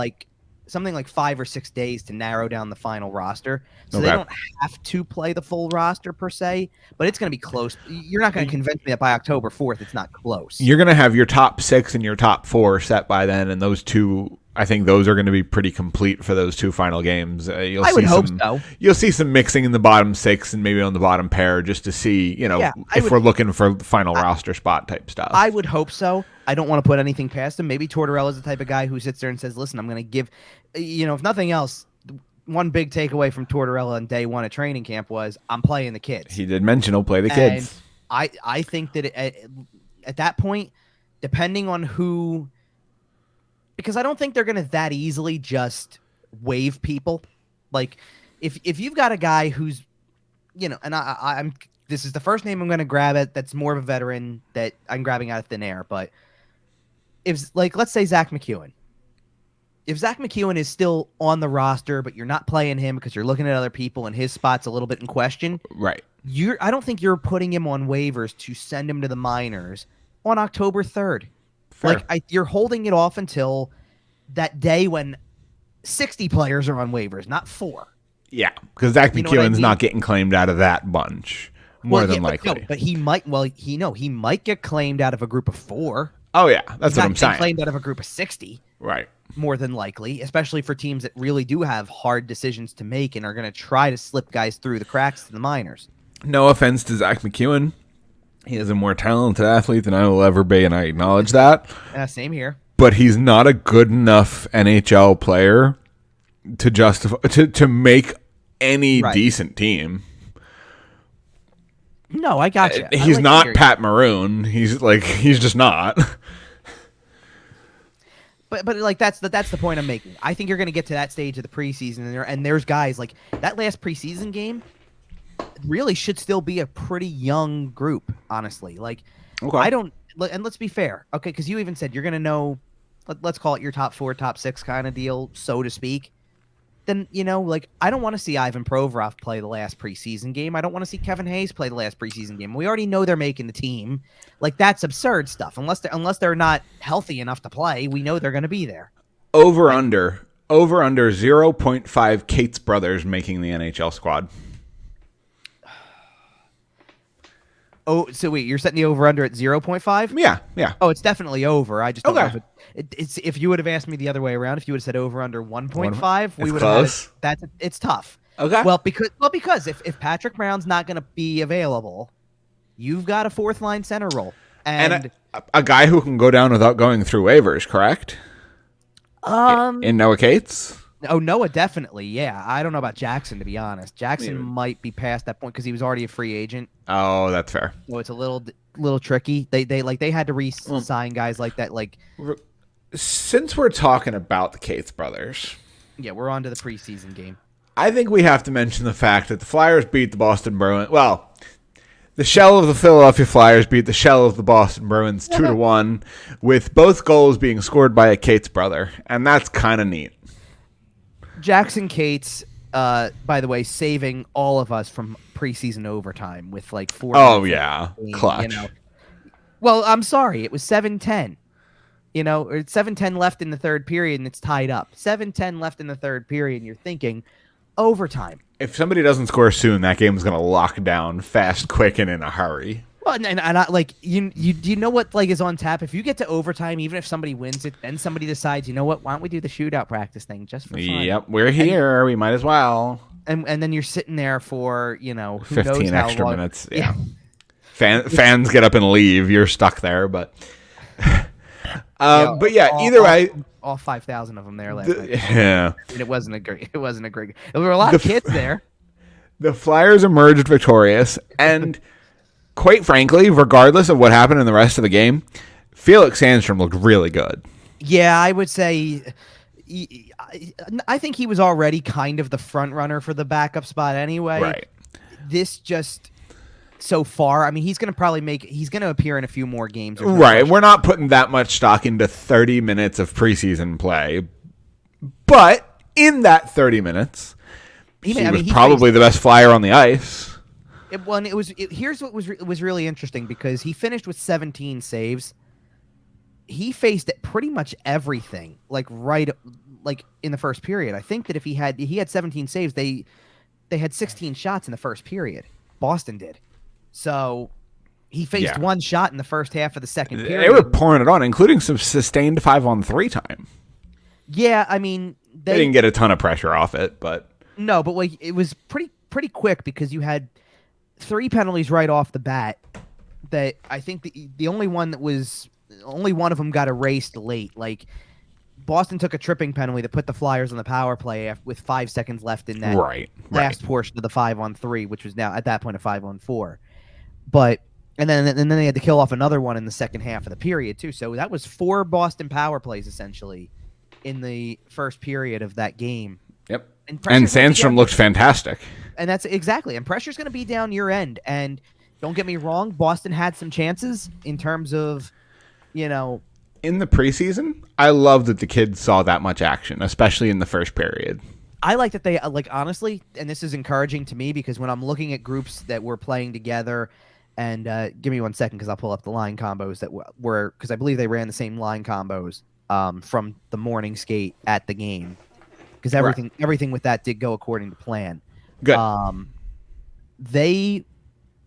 something like 5 or 6 days to narrow down the final roster. So they don't have to play the full roster per se, but it's going to be close. You're not going to convince me that by October 4th it's not close. You're going to have your top 6 and your top 4 set by then, and those 2, I think those are going to be pretty complete for those 2 final games. I would hope so. You'll see some mixing in the bottom 6 and maybe on the bottom pair just to see, if we're looking for final roster spot type stuff. I would hope so. I don't want to put anything past him. Maybe Tortorella's the type of guy who sits there and says, listen, I'm going to give, if nothing else, one big takeaway from Tortorella on day 1 of training camp was, I'm playing the kids. He did mention he'll play the kids. I think that at that point, depending on who, because I don't think they're going to that easily just waive people. Like, if you've got a guy who's, and I'm this is the first name I'm going to grab it that's more of a veteran that I'm grabbing out of thin air, but if, let's say Zach McEwen. If Zach McEwen is still on the roster, but you're not playing him because you're looking at other people and his spot's a little bit in question, right? I don't think you're putting him on waivers to send him to the minors on October 3rd. Fair. You're holding it off until that day when 60 players are on waivers, not 4. Yeah, because Zach McEwen's not getting claimed out of that bunch, more than likely. But he might. Well, he might get claimed out of a group of 4. Oh yeah, that's what I'm saying. Claimed out of a group of 60. Right. More than likely, especially for teams that really do have hard decisions to make and are going to try to slip guys through the cracks to the minors. No offense to Zach McEwen. He is a more talented athlete than I will ever be, and I acknowledge that. Same here. But he's not a good enough NHL player to justify to make any decent team. No, I got you. He's not Pat Maroon. He's just not. But that's the point I'm making. I think you're going to get to that stage of the preseason, and there's guys like that last preseason game. really should still be a pretty young group, honestly. Like, Okay. I don't, and let's be fair, okay? Because you even said you're going to know, let's call it your top 4, top 6 kind of deal, so to speak. Then, like, I don't want to see Ivan Provorov play the last preseason game. I don't want to see Kevin Hayes play the last preseason game. We already know they're making the team. Like, that's absurd stuff. Unless they're not healthy enough to play, we know they're going to be there. Over under 0.5 Kate's brothers making the NHL squad. Oh, so wait, you're setting the over under at 0.5? Yeah. Oh, it's definitely over. I just don't know if it's if you would have asked me the other way around, if you would have said over under 1.5, we would have had it. It's tough. Okay. Well, because if Patrick Brown's not going to be available, you've got a fourth line center role. And a guy who can go down without going through waivers, correct? In Noah Cates? Oh, Noah, definitely. Yeah. I don't know about Jackson, to be honest. Jackson might be past that point because he was already a free agent. Oh, that's fair. So it's a little tricky. They had to re-sign guys like that. Like, since we're talking about the Cates brothers, yeah, we're on to the preseason game. I think we have to mention the fact that the Flyers beat the Boston Bruins. Well, the shell of the Philadelphia Flyers beat the shell of the Boston Bruins 2-1, with both goals being scored by a Cates brother, and that's kind of neat. Jackson Cates, by the way, saving all of us from preseason overtime with like 4. Oh yeah, clutch. Well, I'm sorry, it was 7-10. Or 7-10 left in the third period, and it's tied up. 7-10 left in the third period, and you're thinking overtime. If somebody doesn't score soon, that game's going to lock down fast, quick, and in a hurry. Well, and I, like you know what like is on tap? If you get to overtime, even if somebody wins it, then somebody decides, you know what? Why don't we do the shootout practice thing just for fun? Yep, we're here. We might as well. And then you're sitting there for who 15 knows how extra long. minutes. Yeah. Fans get up and leave. You're stuck there, but. But yeah, either way, all 5,000 of them there last night. Yeah, and it wasn't a great. There were a lot of kids there. The Flyers emerged victorious, and quite frankly, regardless of what happened in the rest of the game, Felix Sandstrom looked really good. Yeah, I would say. I think he was already kind of the front runner for the backup spot anyway. Right. This just. So far, I mean, he's going to appear in a few more games. Right. We're not putting that much stock into 30 minutes of preseason play. But in that 30 minutes, he was probably the best Flyer on the ice. Here's what was really interesting, because he finished with 17 saves. He faced pretty much everything, like in the first period. I think that if he had 17 saves, they had 16 shots in the first period. Boston did. So he faced one shot in the first half of the second period. They were pouring it on, including some sustained 5-on-3 time. Yeah, I mean, they didn't get a ton of pressure off it, but no, but like it was pretty quick, because you had 3 penalties right off the bat. That I think the only one of them got erased late. Like, Boston took a tripping penalty that put the Flyers on the power play with 5 seconds left in that last portion of the 5-on-3, which was now at that point a 5-on-4. But and then they had to kill off another one in the second half of the period too. So that was 4 Boston power plays essentially in the first period of that game. Yep. And Sandstrom looked fantastic. And that's exactly. And pressure's going to be down your end. And don't get me wrong, Boston had some chances in terms of, in the preseason, I love that the kids saw that much action, especially in the first period. I like that they, honestly, and this is encouraging to me, because when I'm looking at groups that were playing together, and give me 1 second because I'll pull up the line combos that were, because I believe they ran the same line combos from the morning skate at the game, because everything with that did go according to plan. Good. They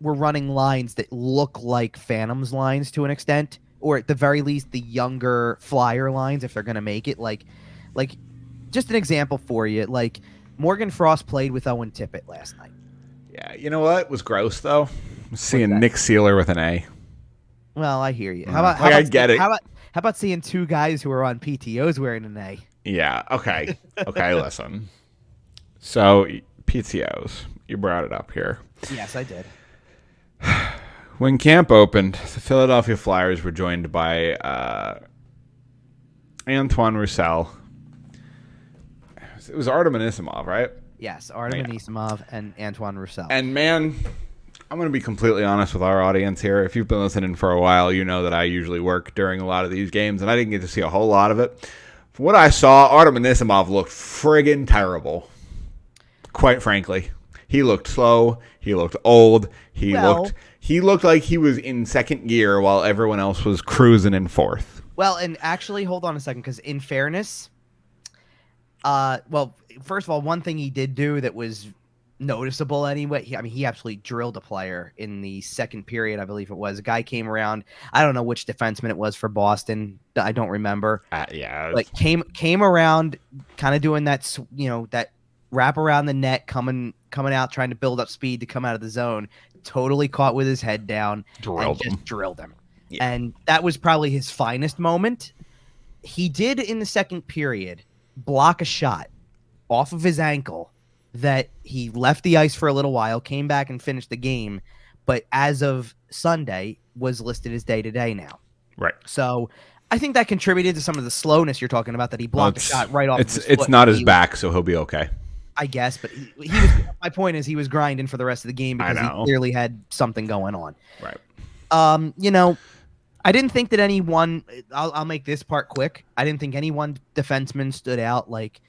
were running lines that look like Phantoms lines to an extent, or at the very least the younger Flyer lines, if they're going to make it. Like just an example for you, like Morgan Frost played with Owen Tippett last night. Yeah, you know what was gross though? Seeing Nick Seeler with an A. Well, I hear you. I get it. How about seeing 2 guys who are on PTOs wearing an A? Yeah. Okay. Listen. So PTOs, you brought it up here. Yes, I did. When camp opened, the Philadelphia Flyers were joined by Antoine Roussel. It was Artem Anisimov, right? Yes, Artem Yeah. Anisimov and Antoine Roussel. And man, I'm going to be completely honest with our audience here. If you've been listening for a while, you know that I usually work during a lot of these games, and I didn't get to see a whole lot of it. From what I saw, Artem Anisimov looked friggin' terrible. Quite frankly. He looked slow. He looked old. He looked like he was in second gear while everyone else was cruising in fourth. Well, and actually, hold on a second, because in fairness, first of all, one thing he did do that was noticeable anyway, he absolutely drilled a player in the second period, I believe it was. A guy came around. I don't know which defenseman it was for Boston. I don't remember. Like came around, kind of doing that, that wrap around the net, coming out, trying to build up speed to come out of the zone. Totally caught with his head down and just drilled him. Yeah. And that was probably his finest moment. He did in the second period block a shot off of his ankle that he left the ice for a little while, came back and finished the game, but as of Sunday was listed as day-to-day now. Right. So I think that contributed to some of the slowness you're talking about, that he blocked a shot right off of his foot. It's not his back, so he'll be okay. I guess, but he was. My point is, he was grinding for the rest of the game because he clearly had something going on. Right. I didn't think that anyone. I'll make this part quick. I didn't think any one defenseman stood out. Like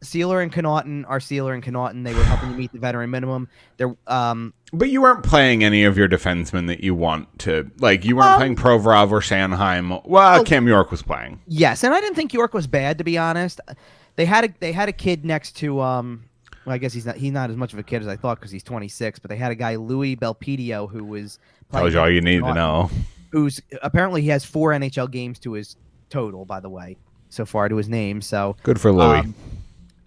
Sealer and Connaughton are Sealer and Connaughton. They were helping you meet the veteran minimum. But you weren't playing any of your defensemen that you want to. Like, you weren't playing Provorov or Sanheim. Well, Cam York was playing. Yes, and I didn't think York was bad, to be honest. They had a kid next to well, I guess he's not as much of a kid as I thought because he's 26, but they had a guy, Louis Belpedio, who was playing. Tells you all you need to know. Who's apparently he has 4 NHL games to his total, by the way, so far to his name. So good for Louis.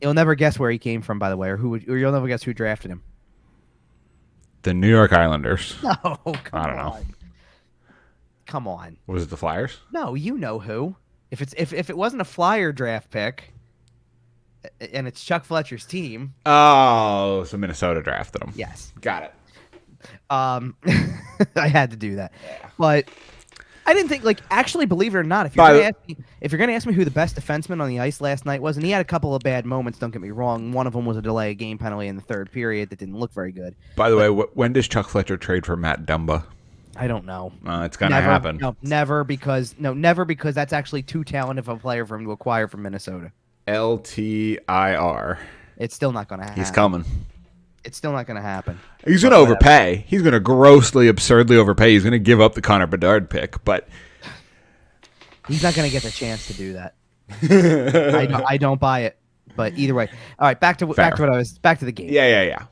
You'll never guess where he came from, by the way, or you'll never guess who drafted him. The New York Islanders. No, I don't know. Come on. Was it the Flyers? No, you know who. If it wasn't a Flyer draft pick, and it's Chuck Fletcher's team. Oh, so Minnesota drafted him. Yes. Got it. I had to do that. Yeah. But I didn't think, actually, believe it or not, if you're going to ask me who the best defenseman on the ice last night was, and he had a couple of bad moments, don't get me wrong. One of them was a delay of game penalty in the third period that didn't look very good. By the way, when does Chuck Fletcher trade for Matt Dumba? I don't know. It's going to happen. No, never, because that's actually too talented of a player for him to acquire from Minnesota. LTIR. It's still not going to happen. He's coming. It's still not going to happen. He's going to overpay. He's going to grossly, absurdly overpay. He's going to give up the Connor Bedard pick, but he's not going to get the chance to do that. I don't buy it. But either way, all right. Back to the game. Yeah.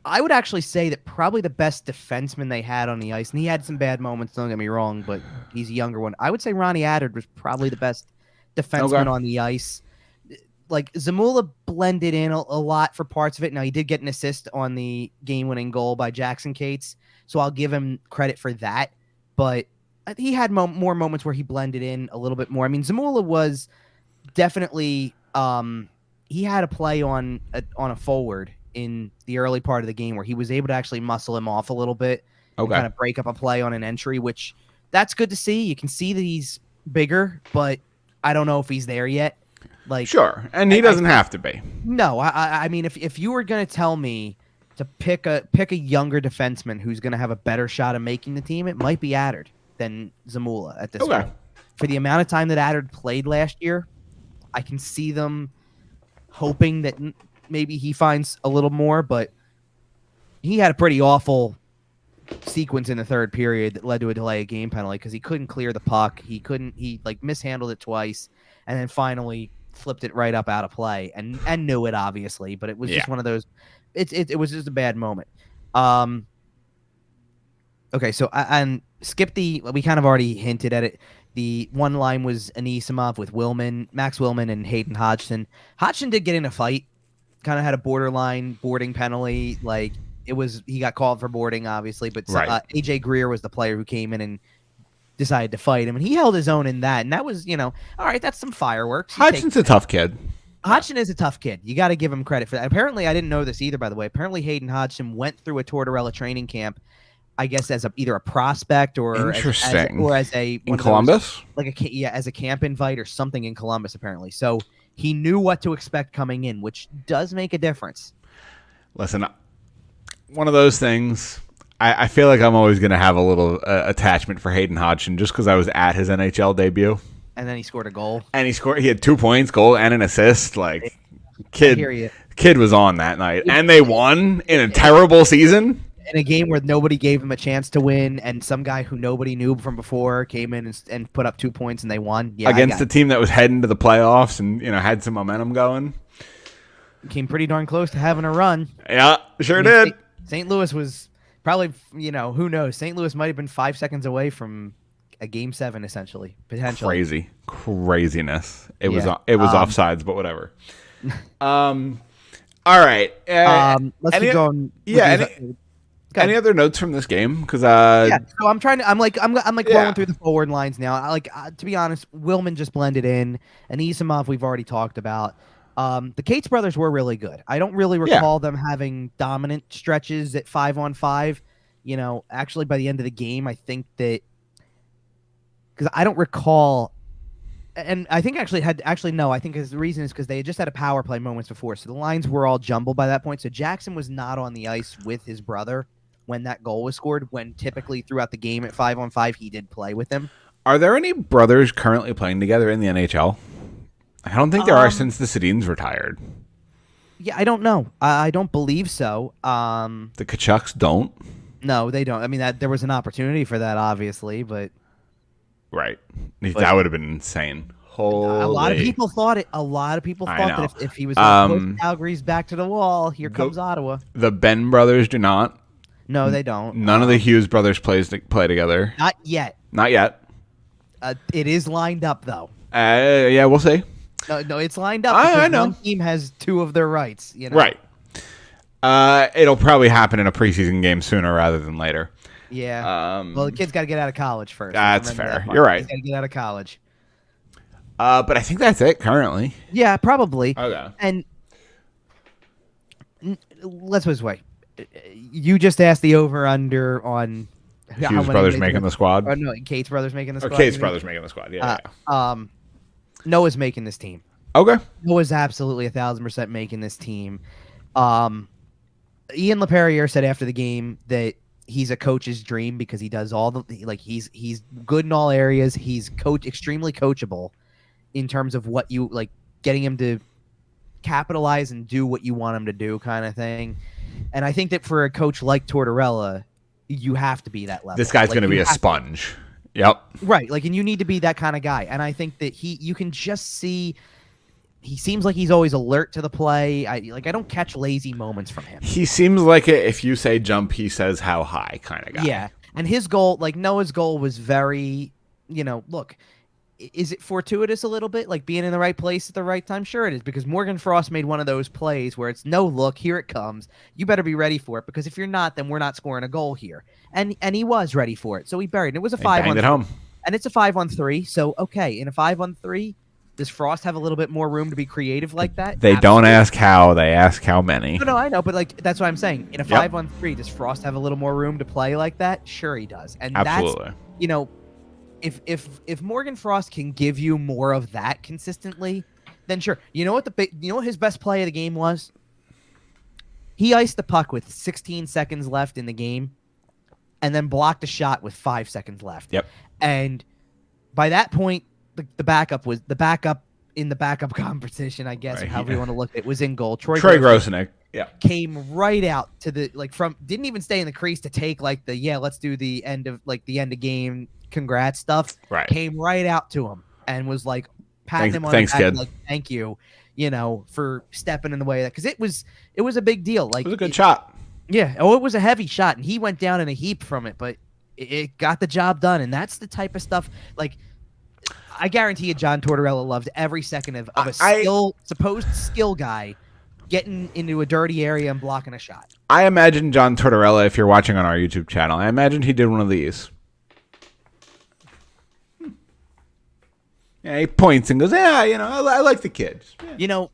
I would actually say that probably the best defenseman they had on the ice, and he had some bad moments. Don't get me wrong, but he's a younger one. I would say Ronnie Attard was probably the best defenseman on the ice. Like, Zamula blended in a lot for parts of it. Now, he did get an assist on the game-winning goal by Jackson Cates, so I'll give him credit for that. But he had more moments where he blended in a little bit more. I mean, Zamula was definitely he had a play on a forward in the early part of the game where he was able to actually muscle him off a little bit and kind of break up a play on an entry, which that's good to see. You can see that he's bigger, but I don't know if he's there yet. Sure, and he doesn't have to be. No, I mean, if you were going to tell me to pick a younger defenseman who's going to have a better shot of making the team, it might be Attard than Zamula at this point. For the amount of time that Attard played last year, I can see them hoping that maybe he finds a little more, but he had a pretty awful sequence in the third period that led to a delay of game penalty because he couldn't clear the puck. He mishandled it twice, and then finally flipped it right up out of play and knew it, obviously, but it was just one of those. It was just a bad moment. Okay, so and skip we kind of already hinted at it. The one line was Anisimov with Max Willman and Hayden Hodgson. Hodgson did get in a fight, kind of had a borderline boarding penalty. He got called for boarding, obviously, but AJ Greer was the player who came in and decided to fight him, and he held his own in that, and that was, all right, that's some fireworks. Hodgson's a tough kid. Hodgson is a tough kid. You got to give him credit for that. Apparently, I didn't know this either, by the way. Apparently, Hayden Hodgson went through a Tortorella training camp, I guess, as either a prospect or interesting, as a in Columbus, as a camp invite or something in Columbus, apparently. So He knew what to expect coming in, which does make a difference. Listen, one of those things. I feel like I'm always going to have a little attachment for Hayden Hodgson just because I was at his NHL debut. And then he scored a goal. And he had 2 points, goal, and an assist. Like, kid was on that night. And they won in a terrible season. In a game where nobody gave him a chance to win, and some guy who nobody knew from before came in and put up 2 points, and they won. Yeah, against a team that was heading to the playoffs and had some momentum going. Came pretty darn close to having a run. Yeah, sure did. St. Louis was probably, who knows? St. Louis might have been 5 seconds away from a Game 7, essentially, potentially. Craziness. It was offsides, but whatever. All right. Let's keep going. Yeah. Any other notes from this game? Because so I'm going through the forward lines now. To be honest, Willman just blended in, and Isamov we've already talked about. The Cates brothers were really good. I don't really recall them having dominant stretches at 5-on-5. Actually, by the end of the game, I think that because I don't recall, and I think I think the reason is because they had just had a power play moments before, so the lines were all jumbled by that point. So Jackson was not on the ice with his brother when that goal was scored. When typically throughout the game at 5-on-5, he did play with him. Are there any brothers currently playing together in the NHL? I don't think there are since the Sedins retired. Yeah, I don't know. I don't believe so. The Kachucks don't? No, they don't. I mean, there was an opportunity for that, obviously, but... Right. That would have been insane. Holy. A lot of people thought it. A lot of people thought that if he was going to push Calgary's back to the wall, here comes Ottawa. The Ben brothers do not. No, they don't. None of the Hughes brothers play together. Not yet. Not yet. It is lined up, though. Yeah, we'll see. No, it's lined up. I know. One team has 2 of their rights. Right. It'll probably happen in a preseason game sooner rather than later. Yeah. Well, the kid's got to get out of college first. That's fair. You're right. He's got to get out of college. But I think that's it currently. Yeah, probably. Okay. And let's put it this way. You just asked the over-under on Hughes brothers making the squad. Oh, no, Cates brothers making the squad. Cates brothers making the squad. Yeah. Noah's making this team. Okay. Noah's absolutely 1,000% making this team. Ian LaPerriere said after the game that he's a coach's dream because he does all he's good in all areas. He's extremely coachable in terms of what you getting him to capitalize and do what you want him to do, kind of thing. And I think that for a coach like Tortorella, you have to be that level. This guy's going to be a sponge. Yep. Right. And you need to be that kind of guy. And I think that you can just see he seems like he's always alert to the play. I don't catch lazy moments from him. He seems like if you say jump, he says how high kind of guy. Yeah. And his goal, Noah's goal was very, look, is it fortuitous a little bit? Being in the right place at the right time? Sure it is, because Morgan Frost made one of those plays where it's no look, here it comes. You better be ready for it, because if you're not, then we're not scoring a goal here. And he was ready for it, so he buried it. It was a 5-on-3. Home. And it's a 5-on-3, so okay, in a 5-on-3, does Frost have a little bit more room to be creative like that? They don't ask how, they ask how many. No, I know, but that's what I'm saying. In a 5-on-3, does Frost have a little more room to play like that? Sure he does. And absolutely. That's, if Morgan Frost can give you more of that consistently, then sure. You know what his best play of the game was? He iced the puck with 16 seconds left in the game, and then blocked a shot with 5 seconds left. Yep. And by that point, the backup in the backup competition, I guess, right, however you want to look at it, was in goal. Troy Grosenick. Yeah. Came right out to the didn't even stay in the crease to take let's do the end of game congrats stuff. Right. Came right out to him and was patting him on the back, kid. Thank you, for stepping in the way of that, because it was a big deal. It was a good shot. Yeah. Oh, it was a heavy shot, and he went down in a heap from it, but it got the job done. And that's the type of stuff I guarantee you John Tortorella loved every second of a supposed skill guy getting into a dirty area and blocking a shot. I imagine John Tortorella, if you're watching on our YouTube channel, I imagine he did one of these. Yeah, he points and goes, I like the kid. Yeah.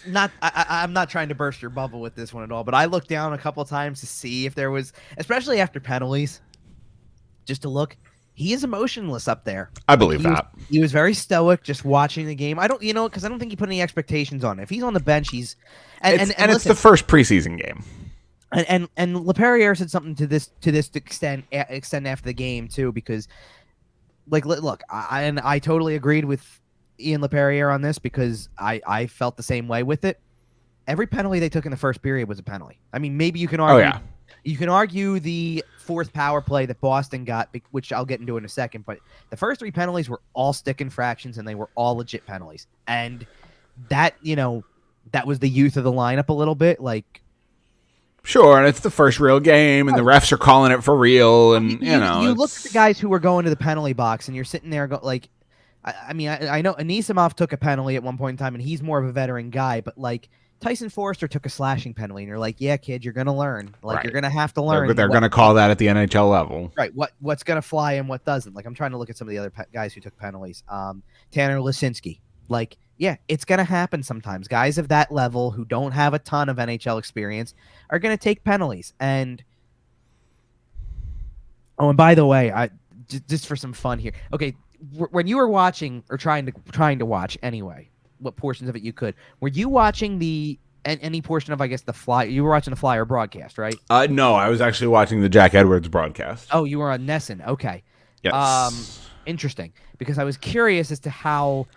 I'm not trying to burst your bubble with this one at all, but I looked down a couple of times to see if there was, especially after penalties, just to look. he is emotionless up there. I believe He was very stoic just watching the game. I don't, because I don't think he put any expectations on it. If he's on the bench, he's and it's listen, the first preseason game. And LePerriere said something to this extent after the game too, because look, I totally agreed with Ian LePerriere on this because I felt the same way with it. Every penalty they took in the first period was a penalty. I mean, maybe you can argue. Oh, yeah. You can argue the fourth power play that Boston got, which I'll get into in a second, but the first three penalties were all stick infractions and they were all legit penalties. And that, that was the youth of the lineup a little bit. Like, sure, and it's the first real game, and the refs are calling it for real, and you look at the guys who were going to the penalty box, and you're sitting there I know Anisimov took a penalty at one point in time, and he's more of a veteran guy, but Tyson Forrester took a slashing penalty, and you're like, yeah, kid, you're gonna learn. Right. You're gonna have to learn. They're gonna call that at the NHL level, right? What's gonna fly and what doesn't. I'm trying to look at some of the other guys who took penalties. Tanner Lisinski. Yeah, it's going to happen sometimes. Guys of that level who don't have a ton of NHL experience are going to take penalties. And by the way, just for some fun here. Okay, when you were watching or trying to watch anyway, what portions of it you could, were you watching any portion of, I guess, the Flyer? You were watching the Flyer broadcast, right? No, I was actually watching the Jack Edwards broadcast. Oh, you were on Nesson. Okay. Yes. Interesting, because I was curious as to how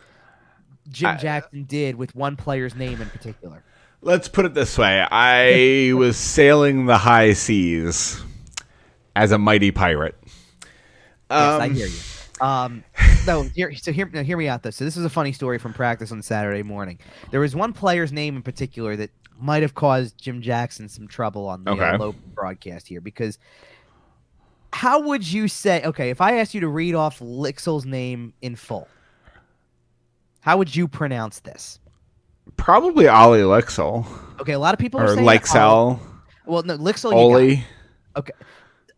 Jim Jackson did with one player's name in particular. Let's put it this way. I was sailing the high seas as a mighty pirate. Yes, I hear you. Hear me out, though. So this is a funny story from practice on Saturday morning. There was one player's name in particular that might have caused Jim Jackson some trouble on the local broadcast here, because how would you say, if I asked you to read off Lixel's name in full, how would you pronounce this? Probably Ollie Lixel. Okay, a lot of people are or saying Lixel. Well, no, Lixel. Oli. Okay,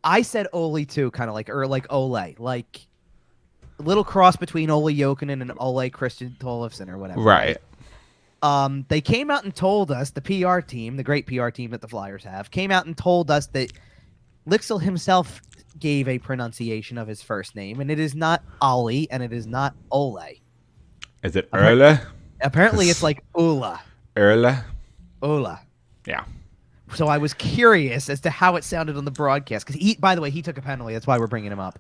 I said Oli too, kind of like Ole, like a little cross between Ole Jokinen and Ole Christian Tollefson or whatever. Right. They came out and told us, the PR team, the great PR team that the Flyers have, came out and told us that Lixel himself gave a pronunciation of his first name, and it is not Ollie, and it is not Ole. Is it Erle? Apparently, it's like Ula. Erle? Ula. Yeah. So I was curious as to how it sounded on the broadcast, because by the way, he took a penalty. That's why we're bringing him up.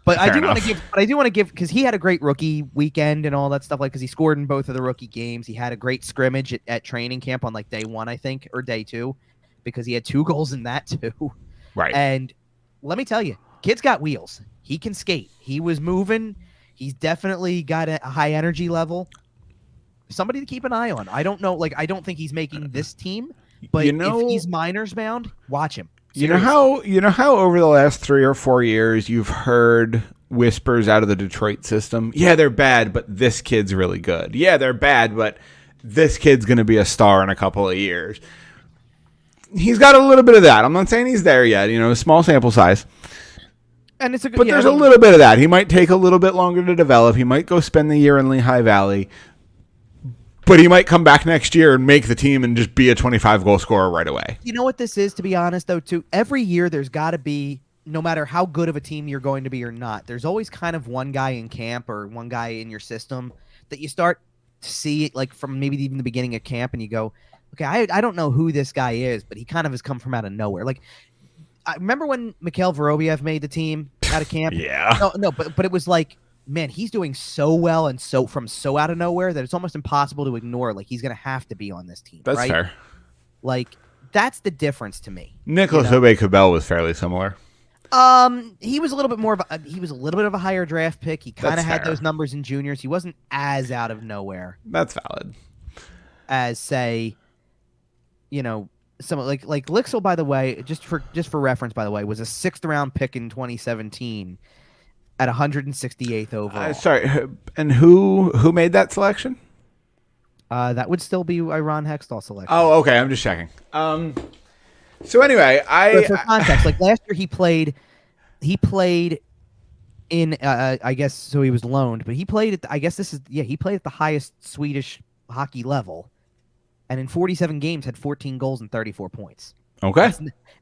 But I do want to give, because he had a great rookie weekend and all that stuff, because he scored in both of the rookie games. He had a great scrimmage at training camp on day one, I think, or day two, because he had 2 goals in that too. Right. And let me tell you, kid's got wheels. He can skate. He was moving. He's definitely got a high energy level. Somebody to keep an eye on. I don't know. I don't think he's making this team, but if he's minors bound, watch him. Seriously. You know how over the last 3 or 4 years you've heard whispers out of the Detroit system. Yeah, they're bad, but this kid's really good. Yeah, they're bad, but this kid's going to be a star in a couple of years. He's got a little bit of that. I'm not saying he's there yet. Small sample size. And it's a good, but there's a little bit of that. He might take a little bit longer to develop. He might go spend the year in Lehigh Valley, but he might come back next year and make the team and just be a 25-goal scorer right away. You know what this is, to be honest, though, too? Every year there's got to be, no matter how good of a team you're going to be or not, there's always kind of one guy in camp or one guy in your system that you start to see, from maybe even the beginning of camp, and you go, okay, I don't know who this guy is, but he kind of has come from out of nowhere. I remember when Mikhail Vorobiev made the team out of camp. Yeah. No, but it was man, he's doing so well and so out of nowhere that it's almost impossible to ignore. He's going to have to be on this team. That's right? fair. That's the difference to me. Nicholas Aube-Kubel was fairly similar. He was a little bit more of a higher draft pick. He kind of had those numbers in juniors. He wasn't as out of nowhere. That's valid. As say, someone like Lixel, by the way, just for reference, by the way, was a 6th round pick in 2017 at 168th overall. Sorry, and who made that selection? That would still be a Ron Hextall selection. Oh, okay. I'm just checking. So anyway, for context, last year he played in I guess, so he was loaned, but he played at he played at the highest Swedish hockey level, and in 47 games had 14 goals and 34 points. Okay.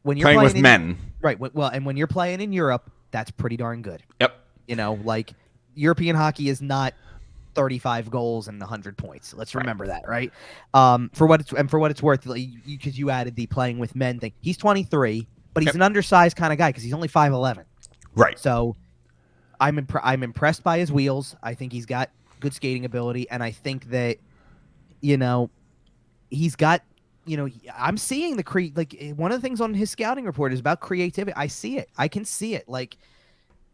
When you're playing with men. Right. Well, and when you're playing in Europe, that's pretty darn good. Yep. Like European hockey is not 35 goals and 100 points. Let's remember that, right? For what it's worth, because you added the playing with men thing. He's 23, but he's an undersized kind of guy because he's only 5'11". Right. So I'm impressed by his wheels. I think he's got good skating ability, and I think that he's got. I'm seeing one of the things on his scouting report is about creativity. I see it. I can see it. Like,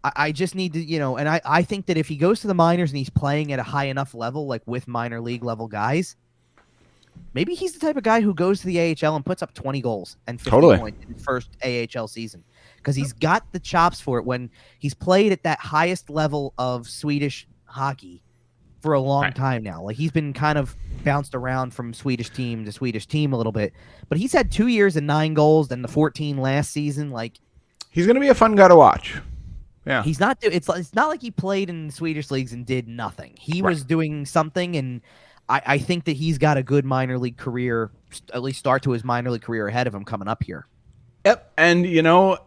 I just need to, and I think that if he goes to the minors and he's playing at a high enough level, like with minor league level guys, maybe he's the type of guy who goes to the AHL and puts up 20 goals and 50 points in his first AHL season, because he's got the chops for it when he's played at that highest level of Swedish hockey for a long time now. Like, he's been kind of bounced around from Swedish team to Swedish team a little bit, but he's had 2 years and 9 goals, then the 14 last season. Like, he's going to be a fun guy to watch. Yeah. He's not. It's not like he played in Swedish leagues and did nothing. He was doing something, and I think that he's got a good minor league career, at least start to his minor league career ahead of him coming up here. Yep. And,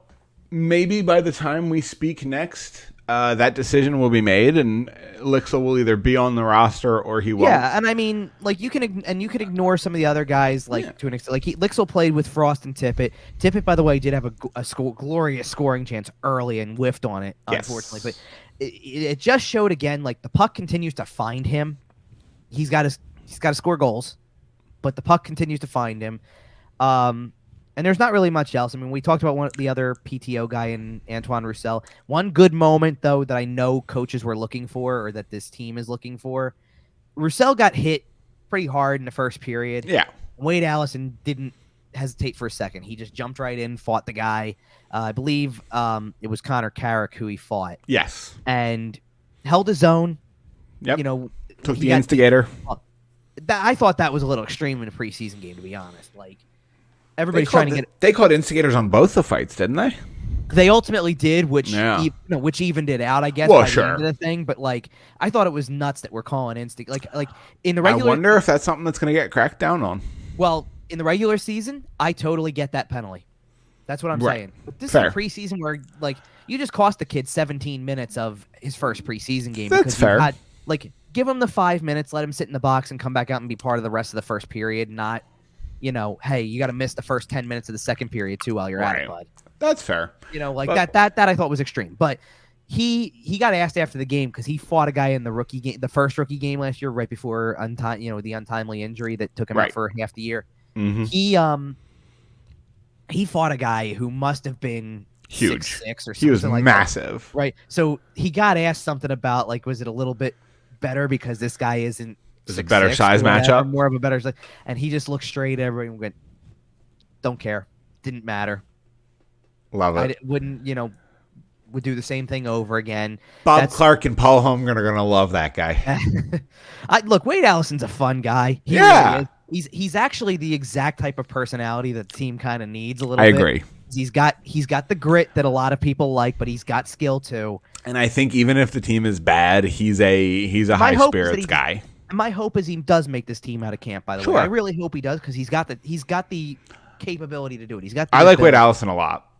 maybe by the time we speak next, that decision will be made, and Lixel will either be on the roster or he won't. Yeah, and I mean, like, you can ignore some of the other guys, like to an extent. Like, Lixel played with Frost and Tippett. Tippett, by the way, did have a glorious scoring chance early and whiffed on it, unfortunately. But it just showed again, like, the puck continues to find him. He's got to score goals, but the puck continues to find him. And there's not really much else. I mean, we talked about the other PTO guy in Antoine Roussel. One good moment, though, that I know coaches were looking for, or that this team is looking for. Roussel got hit pretty hard in the first period. Yeah. Wade Allison didn't hesitate for a second. He just jumped right in, fought the guy. I believe it was Connor Carrick who he fought. Yes. And held his own. Yep. Took the instigator. I thought that was a little extreme in a preseason game, to be honest. Like, everybody's trying to get. They called instigators on both the fights, didn't they? They ultimately did, which evened it out, I guess. Well, by sure. The end of the thing, but like, I thought it was nuts that we're calling instinct. Like in the regular. I wonder if that's something that's going to get cracked down on. Well, in the regular season, I totally get that penalty. That's what I'm saying. But this is a preseason where, like, you just cost the kid 17 minutes of his first preseason game. That's fair. Give him the 5 minutes, let him sit in the box and come back out and be part of the rest of the first period, not. Hey, you got to miss the first 10 minutes of the second period too while you're at it, bud. That's fair. That I thought was extreme. But he got asked after the game because he fought a guy in the first rookie game last year, right before the untimely injury that took him out for half the year. Mm-hmm. He fought a guy who must have been huge, 6'6" or something. He was like massive, that. Right? So he got asked something about, like, was it a little bit better because this guy isn't. Is a better size matchup, more of a better size, and he just looked straight at everybody and went, "Don't care, didn't matter." Love it. Would do the same thing over again. Bob Clark and Paul Holmgren are gonna love that guy. Look, Wade Allison's a fun guy. He really is. He's actually the exact type of personality that the team kind of needs a little bit. I agree. He's got the grit that a lot of people like, but he's got skill too. And I think even if the team is bad, he's a high spirits guy. My hope is he does make this team out of camp, by the way. I really hope he does, because he's got the capability to do it. I like Wade Allison a lot.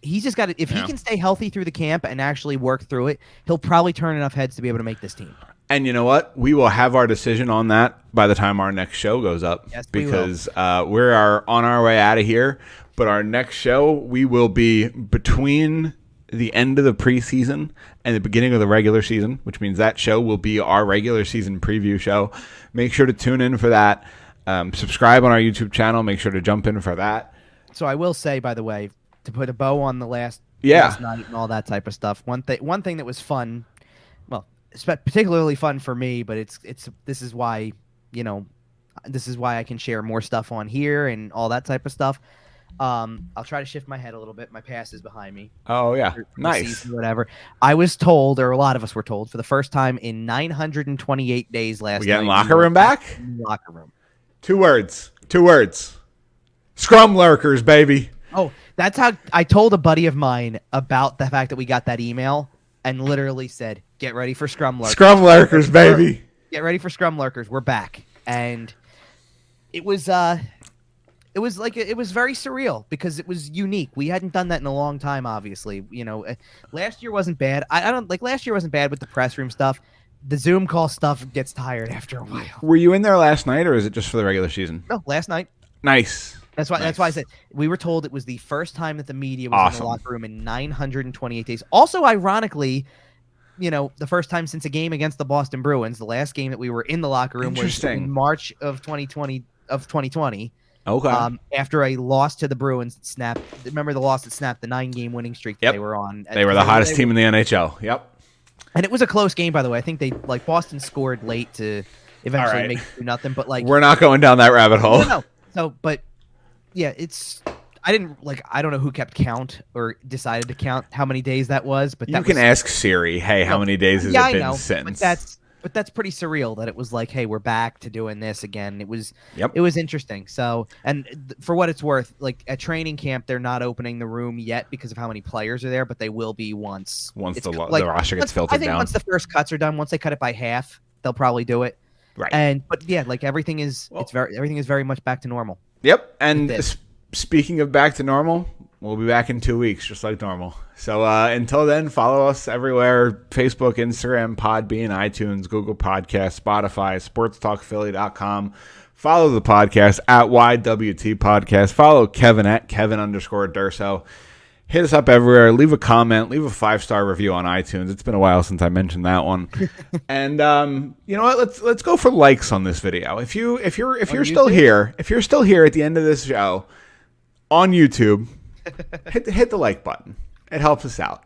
He's just got to, if he can stay healthy through the camp and actually work through it, he'll probably turn enough heads to be able to make this team. And you know what? We will have our decision on that by the time our next show goes up. Yes, because we are on our way out of here. But our next show, we will be between the end of the preseason and the beginning of the regular season, which means that show will be our regular season preview show. Make sure to tune in for that. Subscribe on our YouTube channel. Make sure to jump in for that. So I will say, by the way, to put a bow on the last night and all that type of stuff, one thing that was fun, well, it's particularly fun for me, but this is why I can share more stuff on here and all that type of stuff. I'll try to shift my head a little bit. My pass is behind me. Oh, yeah. Nice. Whatever. I was told, or a lot of us were told, for the first time in 928 days last night. We getting locker room back? Locker room. Two words. Scrum lurkers, baby. Oh, that's how I told a buddy of mine about the fact that we got that email and literally said, get ready for scrum lurkers. Scrum lurkers, baby. Get ready for scrum lurkers. We're back. And it was It was like it was very surreal because it was unique. We hadn't done that in a long time. Obviously, last year wasn't bad. I don't like last year wasn't bad with the press room stuff. The Zoom call stuff gets tired after a while. Were you in there last night, or is it just for the regular season? No, last night. Nice. That's why I said we were told it was the first time that the media was in the locker room in 928 days. Also, ironically, the first time since a game against the Boston Bruins. The last game that we were in the locker room was in March of 2020. Okay. After a loss to the Bruins that snapped. Remember the loss that snapped the 9-game winning streak that they were on. They were the hottest team in the NHL. Yep. And it was a close game, by the way. I think Boston scored late to eventually make it 2-0. But we're not going down that rabbit hole. No. So, but yeah, I don't know who kept count or decided to count how many days that was, but you can ask Siri. Hey, how many days has it been since? But that's pretty surreal that it was like, hey, we're back to doing this again. It was interesting. So, and for what it's worth, like at training camp, they're not opening the room yet because of how many players are there, but they will be once the roster gets filtered down. I think once the first cuts are done, once they cut it by half, they'll probably do it. Right. But yeah, like everything is very much back to normal. Yep. And speaking of back to normal, we'll be back in 2 weeks, just like normal. So until then, follow us everywhere: Facebook, Instagram, Podbean, iTunes, Google Podcasts, Spotify, SportsTalkPhilly.com. Follow the podcast at YWT Podcast. Follow Kevin at Kevin_Durso. Hit us up everywhere. Leave a comment. Leave a 5-star review on iTunes. It's been a while since I mentioned that one. And you know what? Let's go for likes on this video. If you're still here, at the end of this show on YouTube, hit the like button. It helps us out.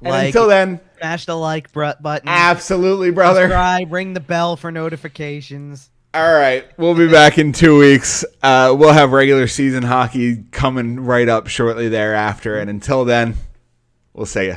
And until then, smash the like button. Absolutely, brother. Subscribe. Ring the bell for notifications. All right, we'll be back in 2 weeks. We'll have regular season hockey coming right up shortly thereafter. And until then, we'll see ya.